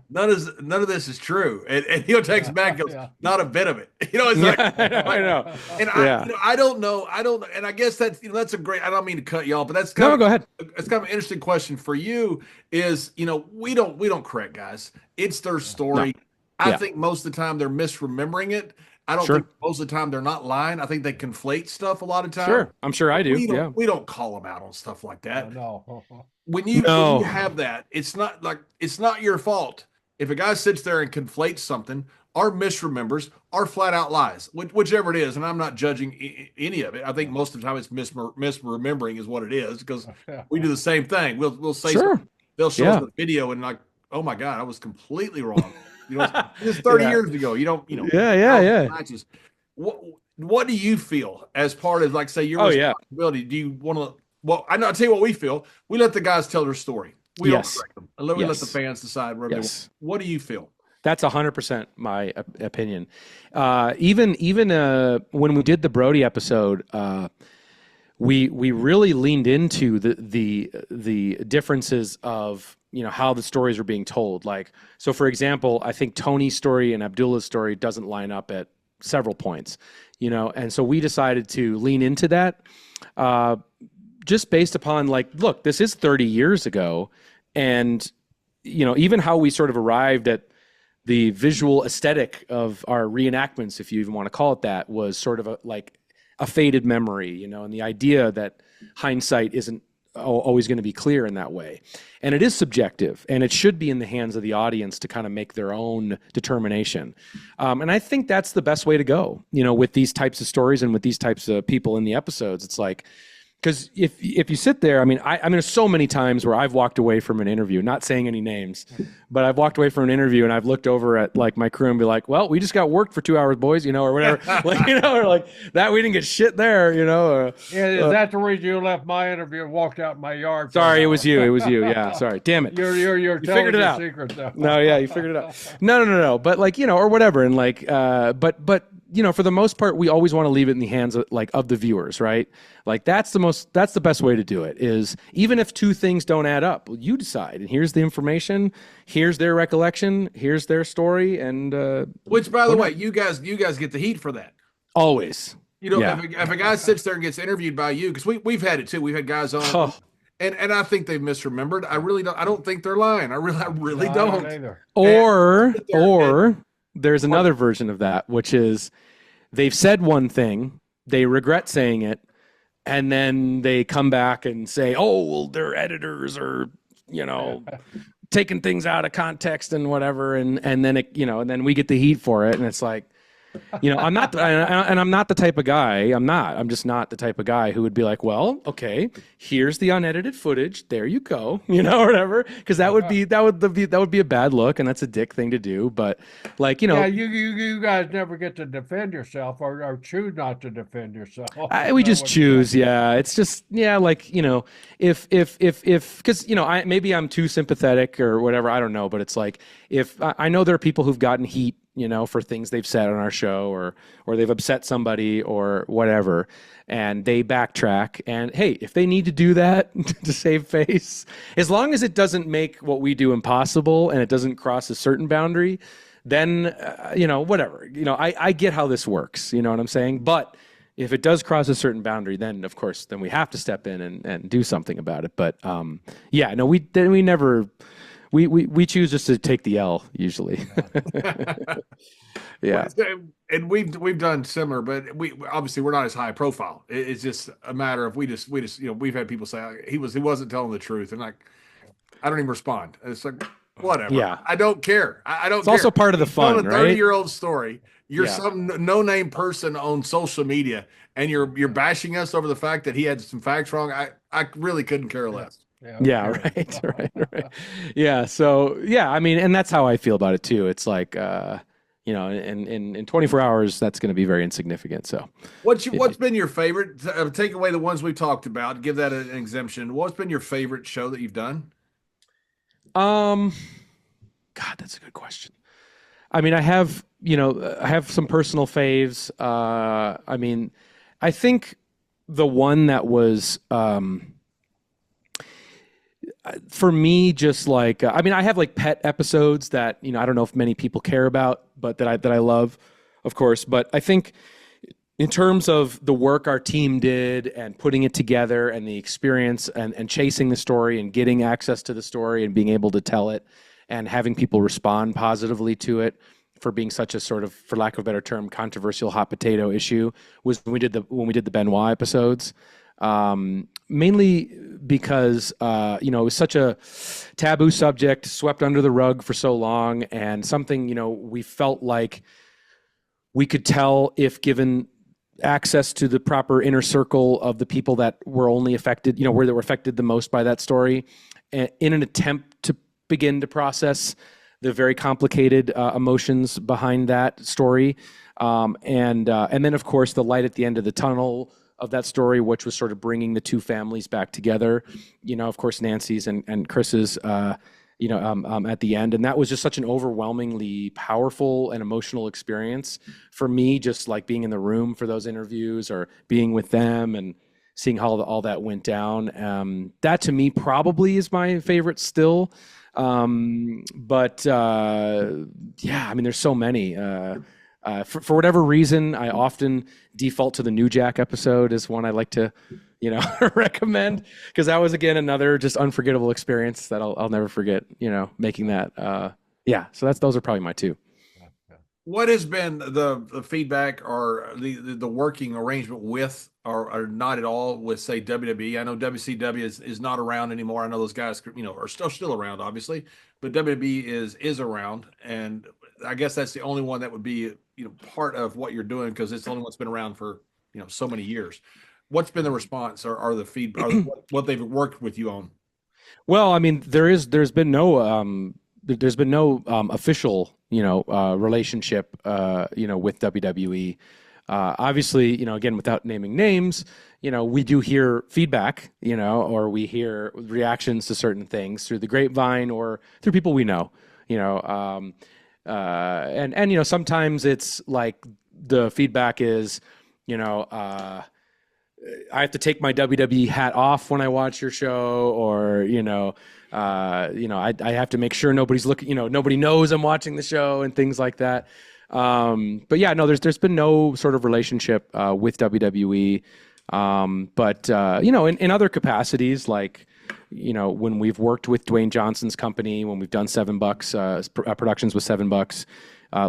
none of this is true, and he'll text back and goes, not a bit of it. It's like I know. And I don't know, and I guess that's a great. I don't mean to cut y'all, but that's kind go ahead. It's kind of an interesting question for you. Is we don't correct guys. It's their story. No. I Yeah. think most of the time they're misremembering it. I don't Sure. think most of the time they're not lying. I think they conflate stuff a lot of times. Sure. I'm sure I do. Yeah. We don't call them out on stuff like that. No. When you No. have that, it's not your fault. If a guy sits there and conflates something, or misremembers, or flat out lies, whichever it is, and I'm not judging any of it. I think most of the time it's misremembering is what it is, because we do the same thing. We'll say Sure. they'll show us the video and like, oh my God, I was completely wrong. It's 30 years ago. Yeah. Matches. What do you feel as part of, like, say, your responsibility? Do you want to? Well, I'll tell you what we feel. We let the guys tell their story. We don't correct them. We let the fans decide whatever they want. What do you feel? That's 100% my opinion. Even when we did the Brody episode, we really leaned into the differences of how the stories are being told. Like, so for example, I think Tony's story and Abdullah's story doesn't line up at several points, and so we decided to lean into that, just based upon, like, look, this is 30 years ago, and even how we sort of arrived at the visual aesthetic of our reenactments, if you even want to call it that, was sort of a faded memory, and the idea that hindsight isn't always going to be clear in that way. And it is subjective, and it should be in the hands of the audience to kind of make their own determination. And I think that's the best way to go, with these types of stories and with these types of people in the episodes. It's like, because if you sit there, I mean, there's so many times where I've walked away from an interview, not saying any names, but I've walked away from an interview and I've looked over at, like, my crew and be like, well, we just got worked for 2 hours, boys, or whatever, or like that, we didn't get shit there, Is that the reason you left my interview and walked out my yard? Sorry, it was you. Yeah, sorry. Damn it. You're you figured it out. Secret, though. No, yeah, you figured it out. No. But, like, or whatever. And, like, but for the most part, we always want to leave it in the hands of the viewers, right? Like, that's the best way to do it, is even if two things don't add up, well, you decide. And here's the information, here's their recollection, here's their story, and which, by the way, you guys get the heat for that. Always. If a guy sits there and gets interviewed by you, because we've had it too. We've had guys on, and I think they've misremembered. I really don't. I don't think they're lying. I really don't. Or there's another version of that, which is they've said one thing, they regret saying it, and then they come back and say, oh, well, their editors are, taking things out of context and whatever, and then and then we get the heat for it, and it's like, I'm not the type of guy. I'm just not the type of guy who would be like, well, okay, here's the unedited footage. There you go, or whatever. Because that would be a bad look, and that's a dick thing to do. But, like, yeah, you guys never get to defend yourself, or choose not to defend yourself. We just choose. Yeah, it's just, like, if because maybe I'm too sympathetic or whatever. I don't know, but it's like, if I know there are people who've gotten heat, for things they've said on our show, or they've upset somebody or whatever, and they backtrack. And hey, if they need to do that to save face, as long as it doesn't make what we do impossible and it doesn't cross a certain boundary, then, whatever. I get how this works, you know what I'm saying? But if it does cross a certain boundary, then of course, then we have to step in and do something about it. But we never. We choose just to take the L usually. Yeah. And we've done similar, but we're not as high profile. It's just a matter of we just we've had people say he wasn't telling the truth, and, like, I don't even respond. It's like, whatever. Yeah. I don't care. I don't. It's also part of the fun, right? A 30-year-old story. You're some no-name person on social media, and you're bashing us over the fact that he had some facts wrong. I really couldn't care less. Yeah, right. Yeah. So, I mean, and that's how I feel about it too. It's like, in 24 hours, that's going to be very insignificant. So what's been your favorite, take away the ones we talked about, give that an exemption. What's been your favorite show that you've done? God, that's a good question. I mean, I have some personal faves. I mean, I think the one that was, for me, just like, I have like pet episodes that, I don't know if many people care about, but that I love, of course. But I think in terms of the work our team did and putting it together and the experience and chasing the story and getting access to the story and being able to tell it and having people respond positively to it, for being such a sort of, for lack of a better term, controversial hot potato issue was when we did the Benoit episodes. Mainly because it was such a taboo subject, swept under the rug for so long, and something we felt like we could tell if given access to the proper inner circle of the people that were only affected, where they were affected the most by that story, in an attempt to begin to process the very complicated emotions behind that story, and then of course the light at the end of the tunnel of that story, which was sort of bringing the two families back together. Of course Nancy's and Chris's, at the end, and that was just such an overwhelmingly powerful and emotional experience for me, just like being in the room for those interviews or being with them and seeing how all that went down. That to me probably is my favorite still. But there's so many. For whatever reason, I often default to the New Jack episode as one I like to, recommend, because that was again another just unforgettable experience that I'll never forget. Making that. So those are probably my two. What has been the feedback or the working arrangement with, or not at all with, say, WWE? I know WCW is not around anymore. I know those guys, are still around, obviously, but WWE is around, and I guess that's the only one that would be part of what you're doing, because it's the only one that's been around for so many years. What's been the response or the feedback, or what they've worked with you on? Well, I mean, there's been no official relationship with WWE. Obviously, again, without naming names, we do hear feedback, or we hear reactions to certain things through the grapevine or through people we know, and sometimes it's like the feedback is, I have to take my WWE hat off when I watch your show, or I have to make sure nobody's looking, nobody knows I'm watching the show and things like that. But yeah, no, there's been no sort of relationship with WWE. But in other capacities, like when we've worked with Dwayne Johnson's company, when we've done $7 productions with $7,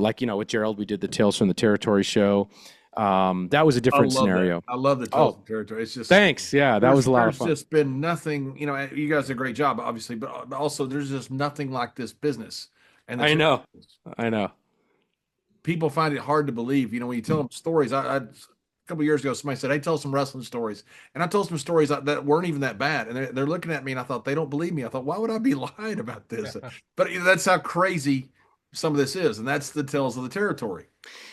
like with Gerald, we did the Tales from the Territory show. That was a different scenario. I love the Tales from the Territory. It's just, thanks. Yeah, that was a lot of fun. There's just been nothing. You guys did a great job, obviously, but also there's just nothing like this business. And I know. People find it hard to believe. When you tell them stories. A couple of years ago, somebody said, "Hey, tell some wrestling stories," and I told some stories that weren't even that bad, and they're looking at me, and I thought, they don't believe me. I thought, why would I be lying about this? But that's how crazy some of this is, and that's the Tales of the Territory.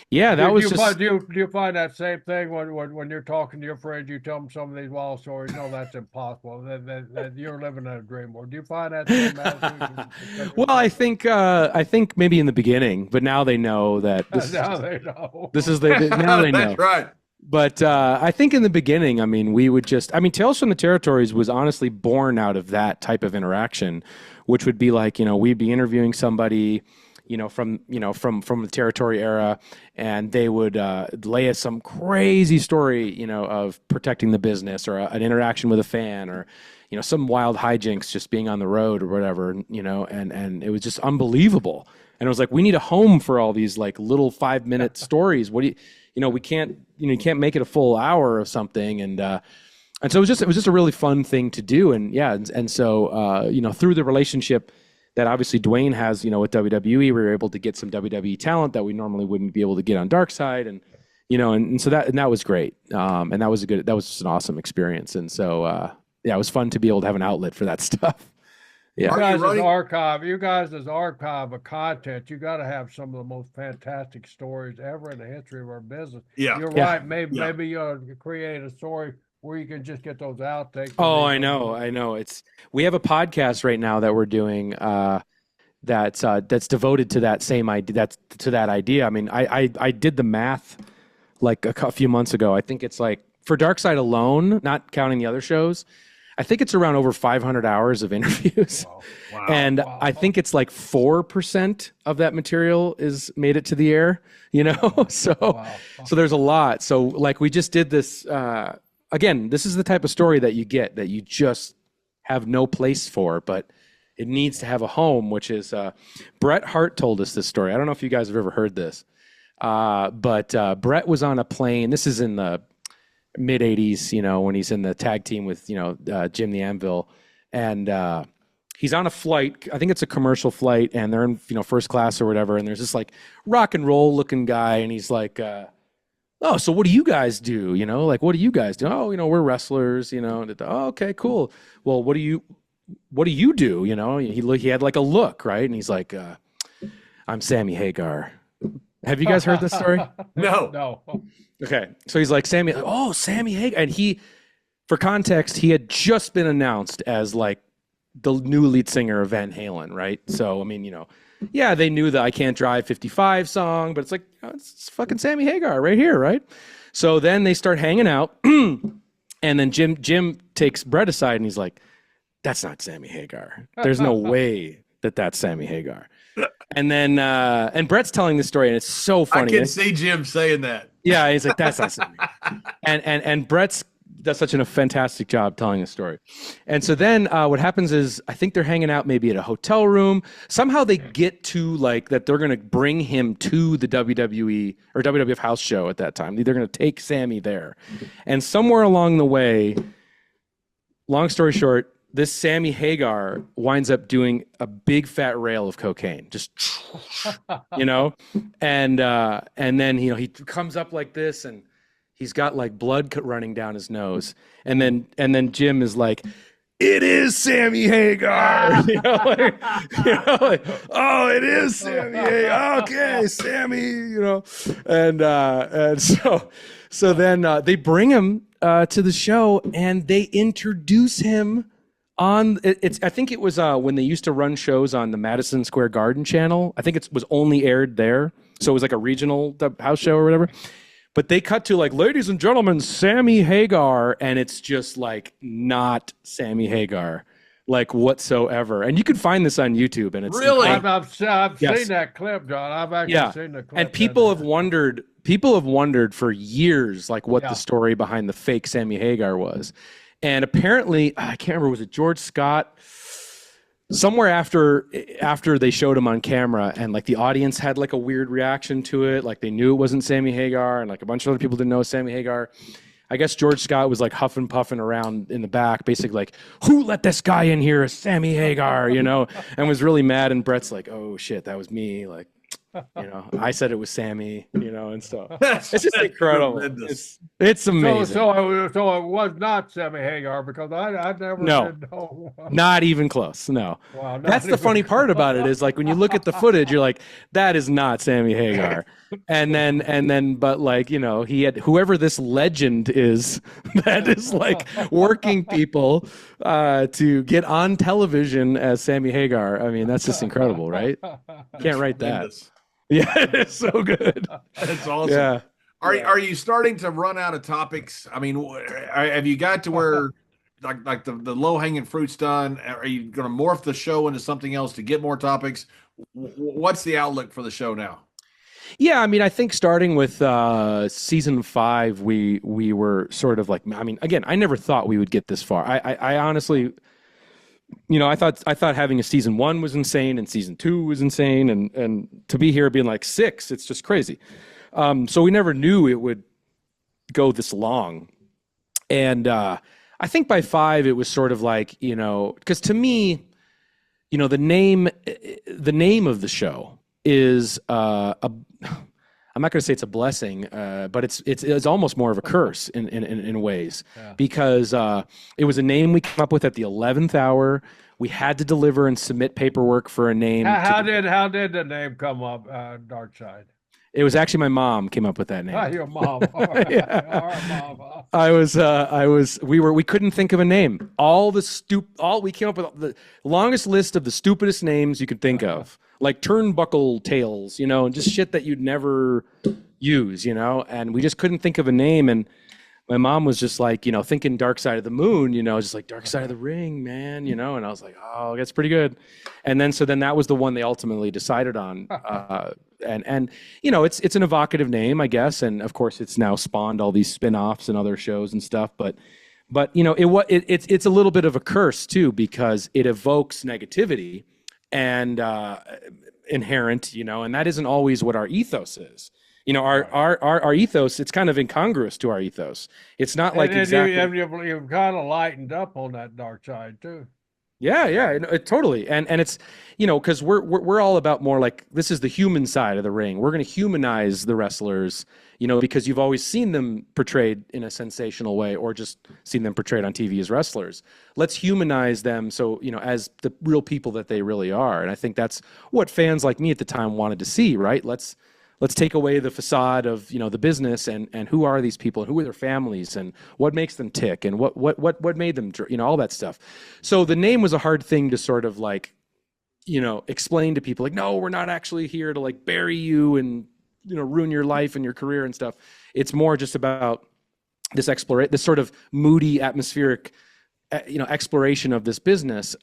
Yeah, that was just. Do you find that same thing when you're talking to your friends, you tell them some of these wild stories? No, that's impossible. That you're living in a dream world. Do you find that same attitude? Well, I think maybe in the beginning, but now they know that this now they know. This is now they know. That's right. But I think in the beginning, we would Tales from the Territories was honestly born out of that type of interaction, which would be like, we'd be interviewing somebody, from the Territory era, and they would lay us some crazy story, of protecting the business, or an interaction with a fan, or some wild hijinks just being on the road or whatever, and it was just unbelievable. And it was like, we need a home for all these like little 5-minute stories. What do we can't, you can't make it a full hour or something, and so it was just a really fun thing to do, and so through the relationship that obviously Dwayne has, with WWE, we were able to get some WWE talent that we normally wouldn't be able to get on Darkside, and so that was great, and that was just an awesome experience, and so it was fun to be able to have an outlet for that stuff. Yeah, you guys as archive of content, you got to have some of the most fantastic stories ever in the history of our business. Yeah, you're right. Maybe you create a story where you can just get those outtakes. Oh, I know. We have a podcast right now that we're doing that's devoted to that same idea. That idea. I did the math like a few months ago. I think it's like for Darkside alone, not counting the other shows, I think it's around over 500 hours of interviews. Wow. And I think it's like 4% of that material is made it to the air, so there's a lot. So like we just did this, again, this is the type of story that you get that you just have no place for, but it needs to have a home, which is Bret Hart told us this story. I don't know if you guys have ever heard this, but Bret was on a plane. This is in the mid 80s, you know, when he's in the tag team with, you know, Jim the Anvil, and he's on a flight. I think it's a commercial flight, and they're in, you know, first class or whatever. And there's this like rock and roll looking guy, and he's like, "Oh, so what do you guys do? You know, like what do you guys do? Oh, you know, we're wrestlers. You know, oh, okay, cool. Well, what do you do? You know, he had like a look, right? And he's like, I'm Sammy Hagar. Have you guys heard this story? No. Okay, so he's like Sammy. Oh, Sammy Hagar, and he, for context, he had just been announced as like the new lead singer of Van Halen, right? So, I mean, you know, yeah, they knew the I Can't Drive 55 song, but it's like, oh, it's fucking Sammy Hagar right here, right? So then they start hanging out, and then Jim takes Bret aside, and he's like, that's not Sammy Hagar. There's no way that that's Sammy Hagar. And then, and Bret's telling this story, and it's so funny. I can see Jim saying that. Yeah, he's like, that's not Sammy. And Bret's does such a fantastic job telling the story. And so then what happens is, I think they're hanging out maybe at a hotel room. Somehow they get to like that they're going to bring him to the WWE or WWF house show at that time. They're going to take Sammy there. And somewhere along the way, long story short, this Sammy Hagar winds up doing a big fat rail of cocaine, just, you know, and then, you know, he comes up like this and he's got like blood running down his nose. And then Jim is like, it is Sammy Hagar. Like, oh, it is Sammy Hagar. Okay, Sammy, you know. And so then they bring him to the show and they introduce him on I think it was when they used to run shows on the Madison Square Garden channel. I think it was only aired there. So it was like a regional house show or whatever. But they cut to like, ladies and gentlemen, Sammy Hagar, and it's just like not Sammy Hagar, like whatsoever. And you can find this on YouTube, and it's really. I've seen that clip, John. I've actually seen the clip. And people have wondered for years, like what the story behind the fake Sammy Hagar was. And apparently, I can't remember, was it George Scott? Somewhere after they showed him on camera, and like the audience had like a weird reaction to it, like they knew it wasn't Sammy Hagar, and like a bunch of other people didn't know Sammy Hagar. I guess George Scott was like huffing puffing around in the back, basically like, who let this guy in here, Sammy Hagar, you know, and was really mad. And Bret's like, oh shit, that was me, like, you know, I said it was Sammy, you know, and so it's just incredible. It's amazing. So it was not Sammy Hagar, because I never did know. Not even close. No. Wow, that's the funny part about it, is like when you look at the footage, you're like, that is not Sammy Hagar. And then, but like, you know, he had whoever this legend is that is like working people to get on television as Sammy Hagar. I mean, that's just incredible, right? Can't write that. Yeah, it's so good. That's awesome. Yeah. Are you starting to run out of topics? I mean, have you got to where like the low hanging fruit's done? Are you going to morph the show into something else to get more topics? What's the outlook for the show now? Yeah, I mean, I think starting with season 5, we were sort of like, I mean, again, I never thought we would get this far. I honestly, you know, I thought having a season 1 was insane, and season 2 was insane, and to be here being like 6, it's just crazy. So we never knew it would go this long, and I think by 5 it was sort of like, you know, because to me, you know, the name of the show is I'm not going to say it's a blessing, but it's almost more of a curse in ways, because it was a name we came up with at the 11th hour. We had to deliver and submit paperwork for a name. How did the name come up, Darkside? It was actually my mom came up with that name. Your mom. All right. Yeah. All right, we couldn't think of a name. We came up with the longest list of the stupidest names you could think of, like turnbuckle tails, you know, and just shit that you'd never use, you know, and we just couldn't think of a name. And my mom was just like, you know, thinking Dark Side of the Moon, you know, just like Dark Side of the Ring, man, you know, and I was like, oh, that's pretty good. And then that was the one they ultimately decided on. And you know, it's an evocative name, I guess, and of course it's now spawned all these spin-offs and other shows and stuff, but But it's a little bit of a curse too, because it evokes negativity and inherent, and that isn't always what our ethos is. Our ethos, it's kind of incongruous to our ethos. It's not like exactly. You've kind of lightened up on that dark side too. Yeah, totally. And it's, because we're all about more like, this is the human side of the ring. We're going to humanize the wrestlers, because you've always seen them portrayed in a sensational way, or just seen them portrayed on TV as wrestlers. Let's humanize them so, as the real people that they really are. And I think that's what fans like me at the time wanted to see, right? Let's take away the facade of, the business and who are these people and who are their families and what makes them tick and what made them, all that stuff. So the name was a hard thing to sort of like, explain to people, like, no, we're not actually here to like bury you and, ruin your life and your career and stuff. It's more just about this sort of moody, atmospheric, exploration of this business.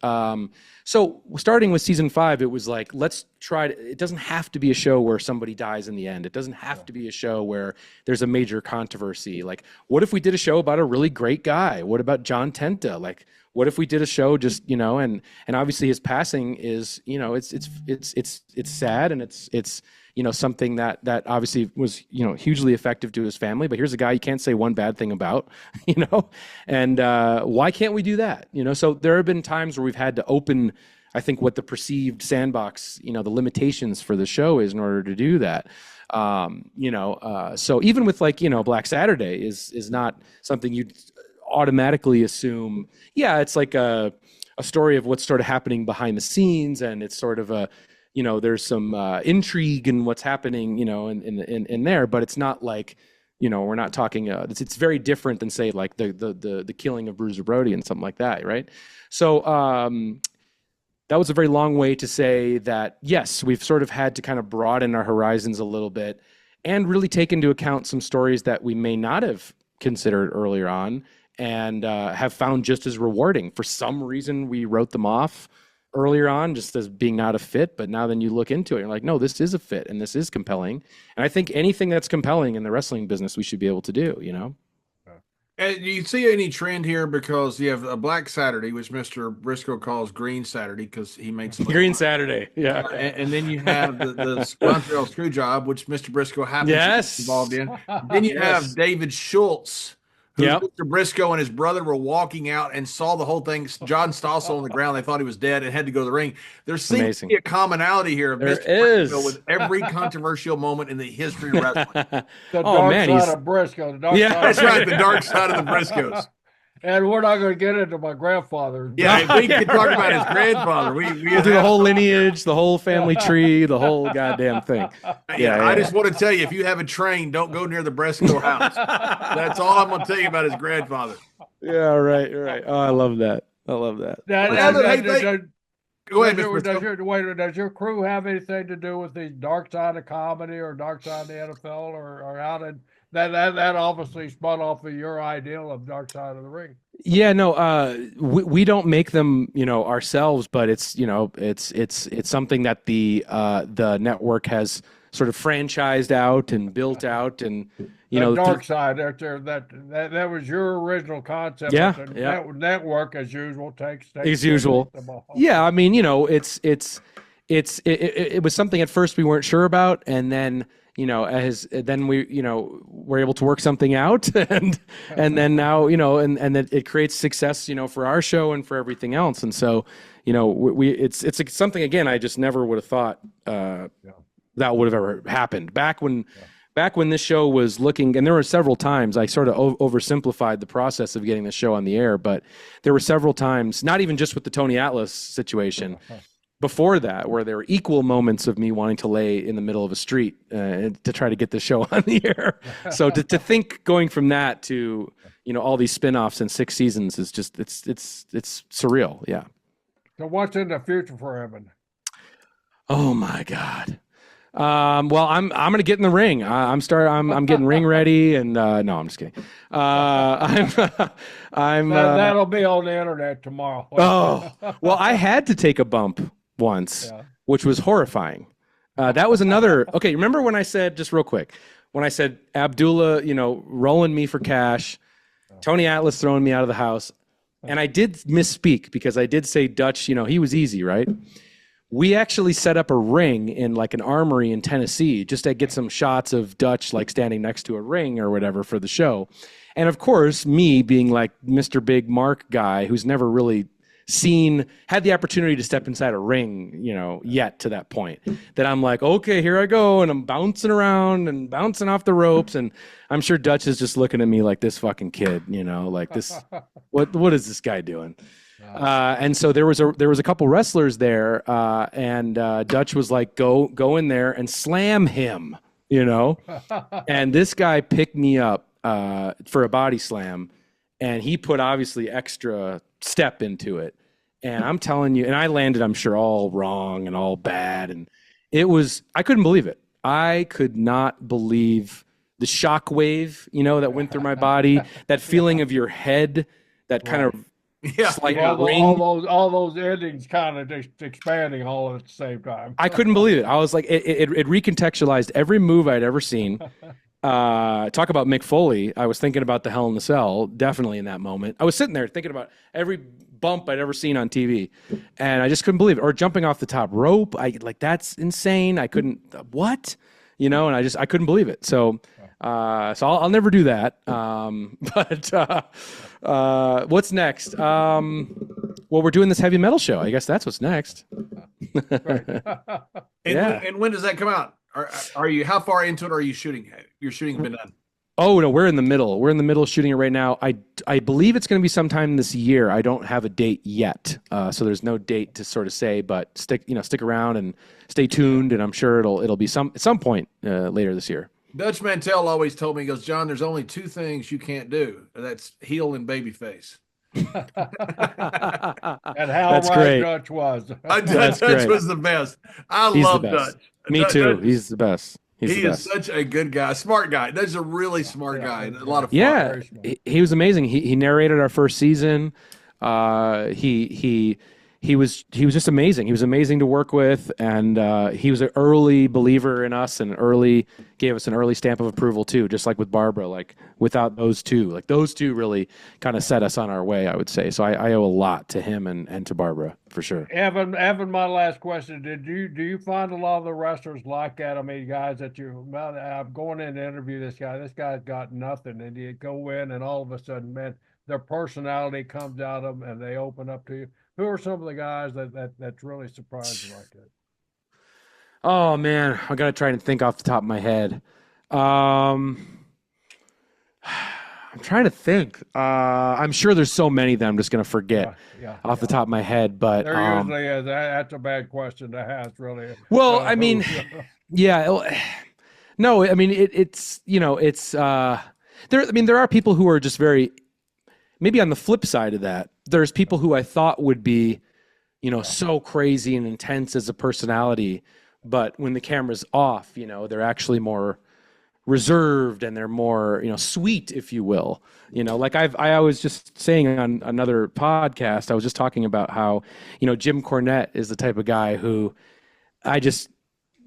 So starting with season 5, it was like, let's try to, it doesn't have to be a show where somebody dies in the end. It doesn't have to be a show where there's a major controversy. Like, what if we did a show about a really great guy? What about John Tenta? Like, what if we did a show just, and obviously his passing is, it's sad, and it's something that obviously was, hugely effective to his family. But here's a guy you can't say one bad thing about, and why can't we do that? So there have been times where we've had to open, I think, what the perceived sandbox, the limitations for the show is in order to do that. So even with like, Black Saturday is not something you'd automatically assume. Yeah, it's like a story of what's sort of happening behind the scenes, and it's sort of a, there's some intrigue in what's happening, in there, but it's not like, we're not talking. It's very different than, say, like the killing of Bruiser Brody and something like that, right? So that was a very long way to say that, yes, we've sort of had to kind of broaden our horizons a little bit and really take into account some stories that we may not have considered earlier on and have found just as rewarding. For some reason, we wrote them off earlier on just as being not a fit, but now then you look into it and you're like, no, this is a fit and this is compelling. And I think anything that's compelling in the wrestling business, we should be able to do, And do you see any trend here? Because you have a Black Saturday, which Mr. Briscoe calls Green Saturday because he makes Green Saturday, yeah. And then you have the Montreal Screw Job, which Mr. Briscoe happens to be involved in. Then you have David Schultz, who Mr. Briscoe and his brother were walking out and saw the whole thing. John Stossel on the ground. They thought he was dead and had to go to the ring. There seems to be a commonality here of Mr. Briscoe with every controversial moment in the history of wrestling. The dark side of Briscoe. That's right, the dark side of the Briscoes. And we're not going to get into my grandfather. Yeah, we can talk about his grandfather. We'll do the whole lineage, the whole family tree, the whole goddamn thing. I just want to tell you, if you have a train, don't go near the Briscoe house. That's all I'm going to tell you about his grandfather. Yeah, right. Oh, I love that. Go ahead, Mr. Does your crew have anything to do with the dark side of comedy or dark side of the NFL, or how did that obviously spun off of your ideal of Dark Side of the Ring? Yeah, no, we don't make them, ourselves, but it's it's something that the network has sort of franchised out and built out, and Dark Side that was your original concept. Yeah, network as usual takes as usual. Yeah, I mean, it was something at first we weren't sure about, and then then we, we're able to work something out, and then now, and that it creates success, for our show and for everything else. And so, it's something, again, I just never would have thought that would have ever happened back when this show was looking, and there were several times I sort of oversimplified the process of getting the show on the air, but there were several times, not even just with the Tony Atlas situation, before that, where there were equal moments of me wanting to lay in the middle of a street to try to get the show on the air. So to think going from that to, all these spinoffs in 6 seasons is just, it's surreal. Yeah. So what's in the future for Evan? Oh my God. Well, I'm going to get in the ring. I'm getting ring ready, and no, I'm just kidding. That'll be on the internet tomorrow. Oh, well, I had to take a bump once, which was horrifying. That was another. Okay, remember when I said, just real quick, when I said Abdullah, rolling me for cash, Tony Atlas throwing me out of the house. And I did misspeak because I did say Dutch, he was easy, right? We actually set up a ring in like an armory in Tennessee just to get some shots of Dutch like standing next to a ring or whatever for the show. And of course, me being like Mr. Big Mark guy who's never really had the opportunity to step inside a ring, yet to that point, that I'm like, okay, here I go. And I'm bouncing around and bouncing off the ropes. And I'm sure Dutch is just looking at me like this fucking kid, like this, what is this guy doing? And so there was a couple wrestlers there, and Dutch was like, go in there and slam him, and this guy picked me up for a body slam, and he put obviously extra step into it. And I'm telling you, and I landed, I'm sure, all wrong and all bad. And I couldn't believe it. I could not believe the shock wave, that went through my body, that feeling of your head, that kind of slight ring. All those endings kind of just expanding all at the same time. I couldn't believe it. I was like, it recontextualized every move I'd ever seen. Talk about Mick Foley. I was thinking about the Hell in the Cell, definitely in that moment. I was sitting there thinking about every bump I'd ever seen on TV, and I just couldn't believe it. Or jumping off the top rope, that's insane. I couldn't, what, and I couldn't believe it. So I'll never do that. But what's next? Well, we're doing this heavy metal show. I guess that's what's next. And when does that come out? Are you, how far into it are you shooting? Your shooting been done? Oh no, we're in the middle. We're in the middle of shooting it right now. I believe it's going to be sometime this year. I don't have a date yet, so there's no date to sort of say. But stick around and stay tuned, and I'm sure it'll be at some point later this year. Dutch Mantell always told me, he goes, John, there's only two things you can't do. That's heel and babyface. And how right Dutch was. Dutch was the best. I love Dutch. Me too. He's the best. He is such a good guy, smart guy. That's a really smart guy. A lot of fun. Yeah, he was amazing. He narrated our first season. He was just amazing. He was amazing to work with, and he was an early believer in us, and gave us an early stamp of approval too. Just like with Barbara, like without those two really kind of set us on our way, I would say. So I owe a lot to him and to Barbara for sure. Evan, my last question: do you find a lot of the wrestlers like that? I mean, guys that I'm going in to interview this guy. This guy's got nothing, and you go in, and all of a sudden, man, their personality comes out of them, and they open up to you. Who are some of the guys that's really surprised you like that? Oh man, I gotta try and think off the top of my head. I'm trying to think. I'm sure there's so many that I'm just gonna forget off the top of my head. But there usually is. That's a bad question to ask, really. Well, I mean, yeah. No, I mean it's there. I mean, there are people who are just very. Maybe on the flip side of that, there's people who I thought would be, so crazy and intense as a personality, but when the camera's off, they're actually more reserved and they're more, sweet, if you will. Like I was just saying on another podcast, I was just talking about how, Jim Cornette is the type of guy who I just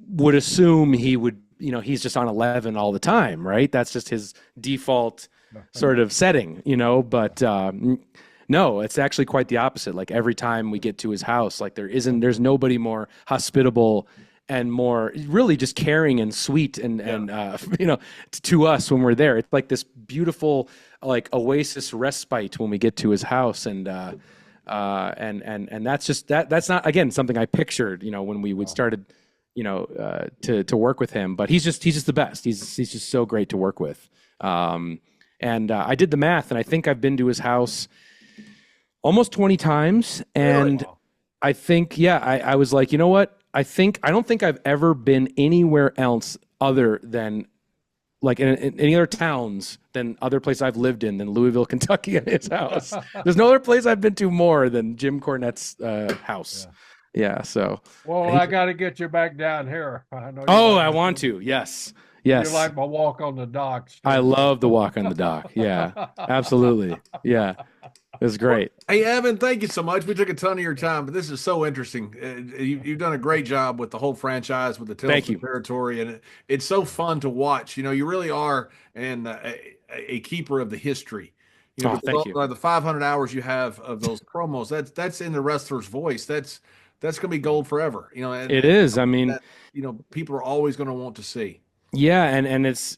would assume he would, he's just on 11 all the time, right? That's just his default sort of setting, but no, it's actually quite the opposite. Like every time we get to his house, like there's nobody more hospitable and more really just caring and sweet and to us when we're there. It's like this beautiful like oasis respite when we get to his house, and that's just that's not, again, something I pictured, when we started to work with him, but he's just the best. He's just so great to work with. And I did the math, and I think I've been to his house almost 20 times. And really? I think, I was like, you know what? I don't think I've ever been anywhere else other than like in any other towns than other places I've lived in than Louisville, Kentucky at his house. There's no other place I've been to more than Jim Cornette's house. Yeah. So. Well, I got to get you back down here. I want to. Yes. Yes. You like my walk on the docks. I love the walk on the dock. Yeah, absolutely. Yeah, it was great. Hey, Evan, thank you so much. We took a ton of your time, but this is so interesting. You've done a great job with the whole franchise, with the Tales of Territory, and it's so fun to watch. You really are a keeper of the history. You know, Oh, thank you. the 500 hours you have of those promos, that's in the wrestler's voice. That's going to be gold forever. You know, It is. I mean, that, people are always going to want to see. yeah, and there's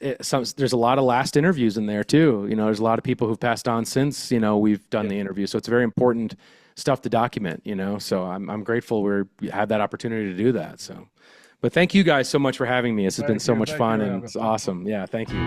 a lot of last interviews in there too. You know, there's a lot of people who've passed on since we've done the interview, so it's very important stuff to document. You know, so I'm grateful we had that opportunity to do that. So, but thank you guys so much for having me. This has been so much fun and it's awesome. Yeah, thank you.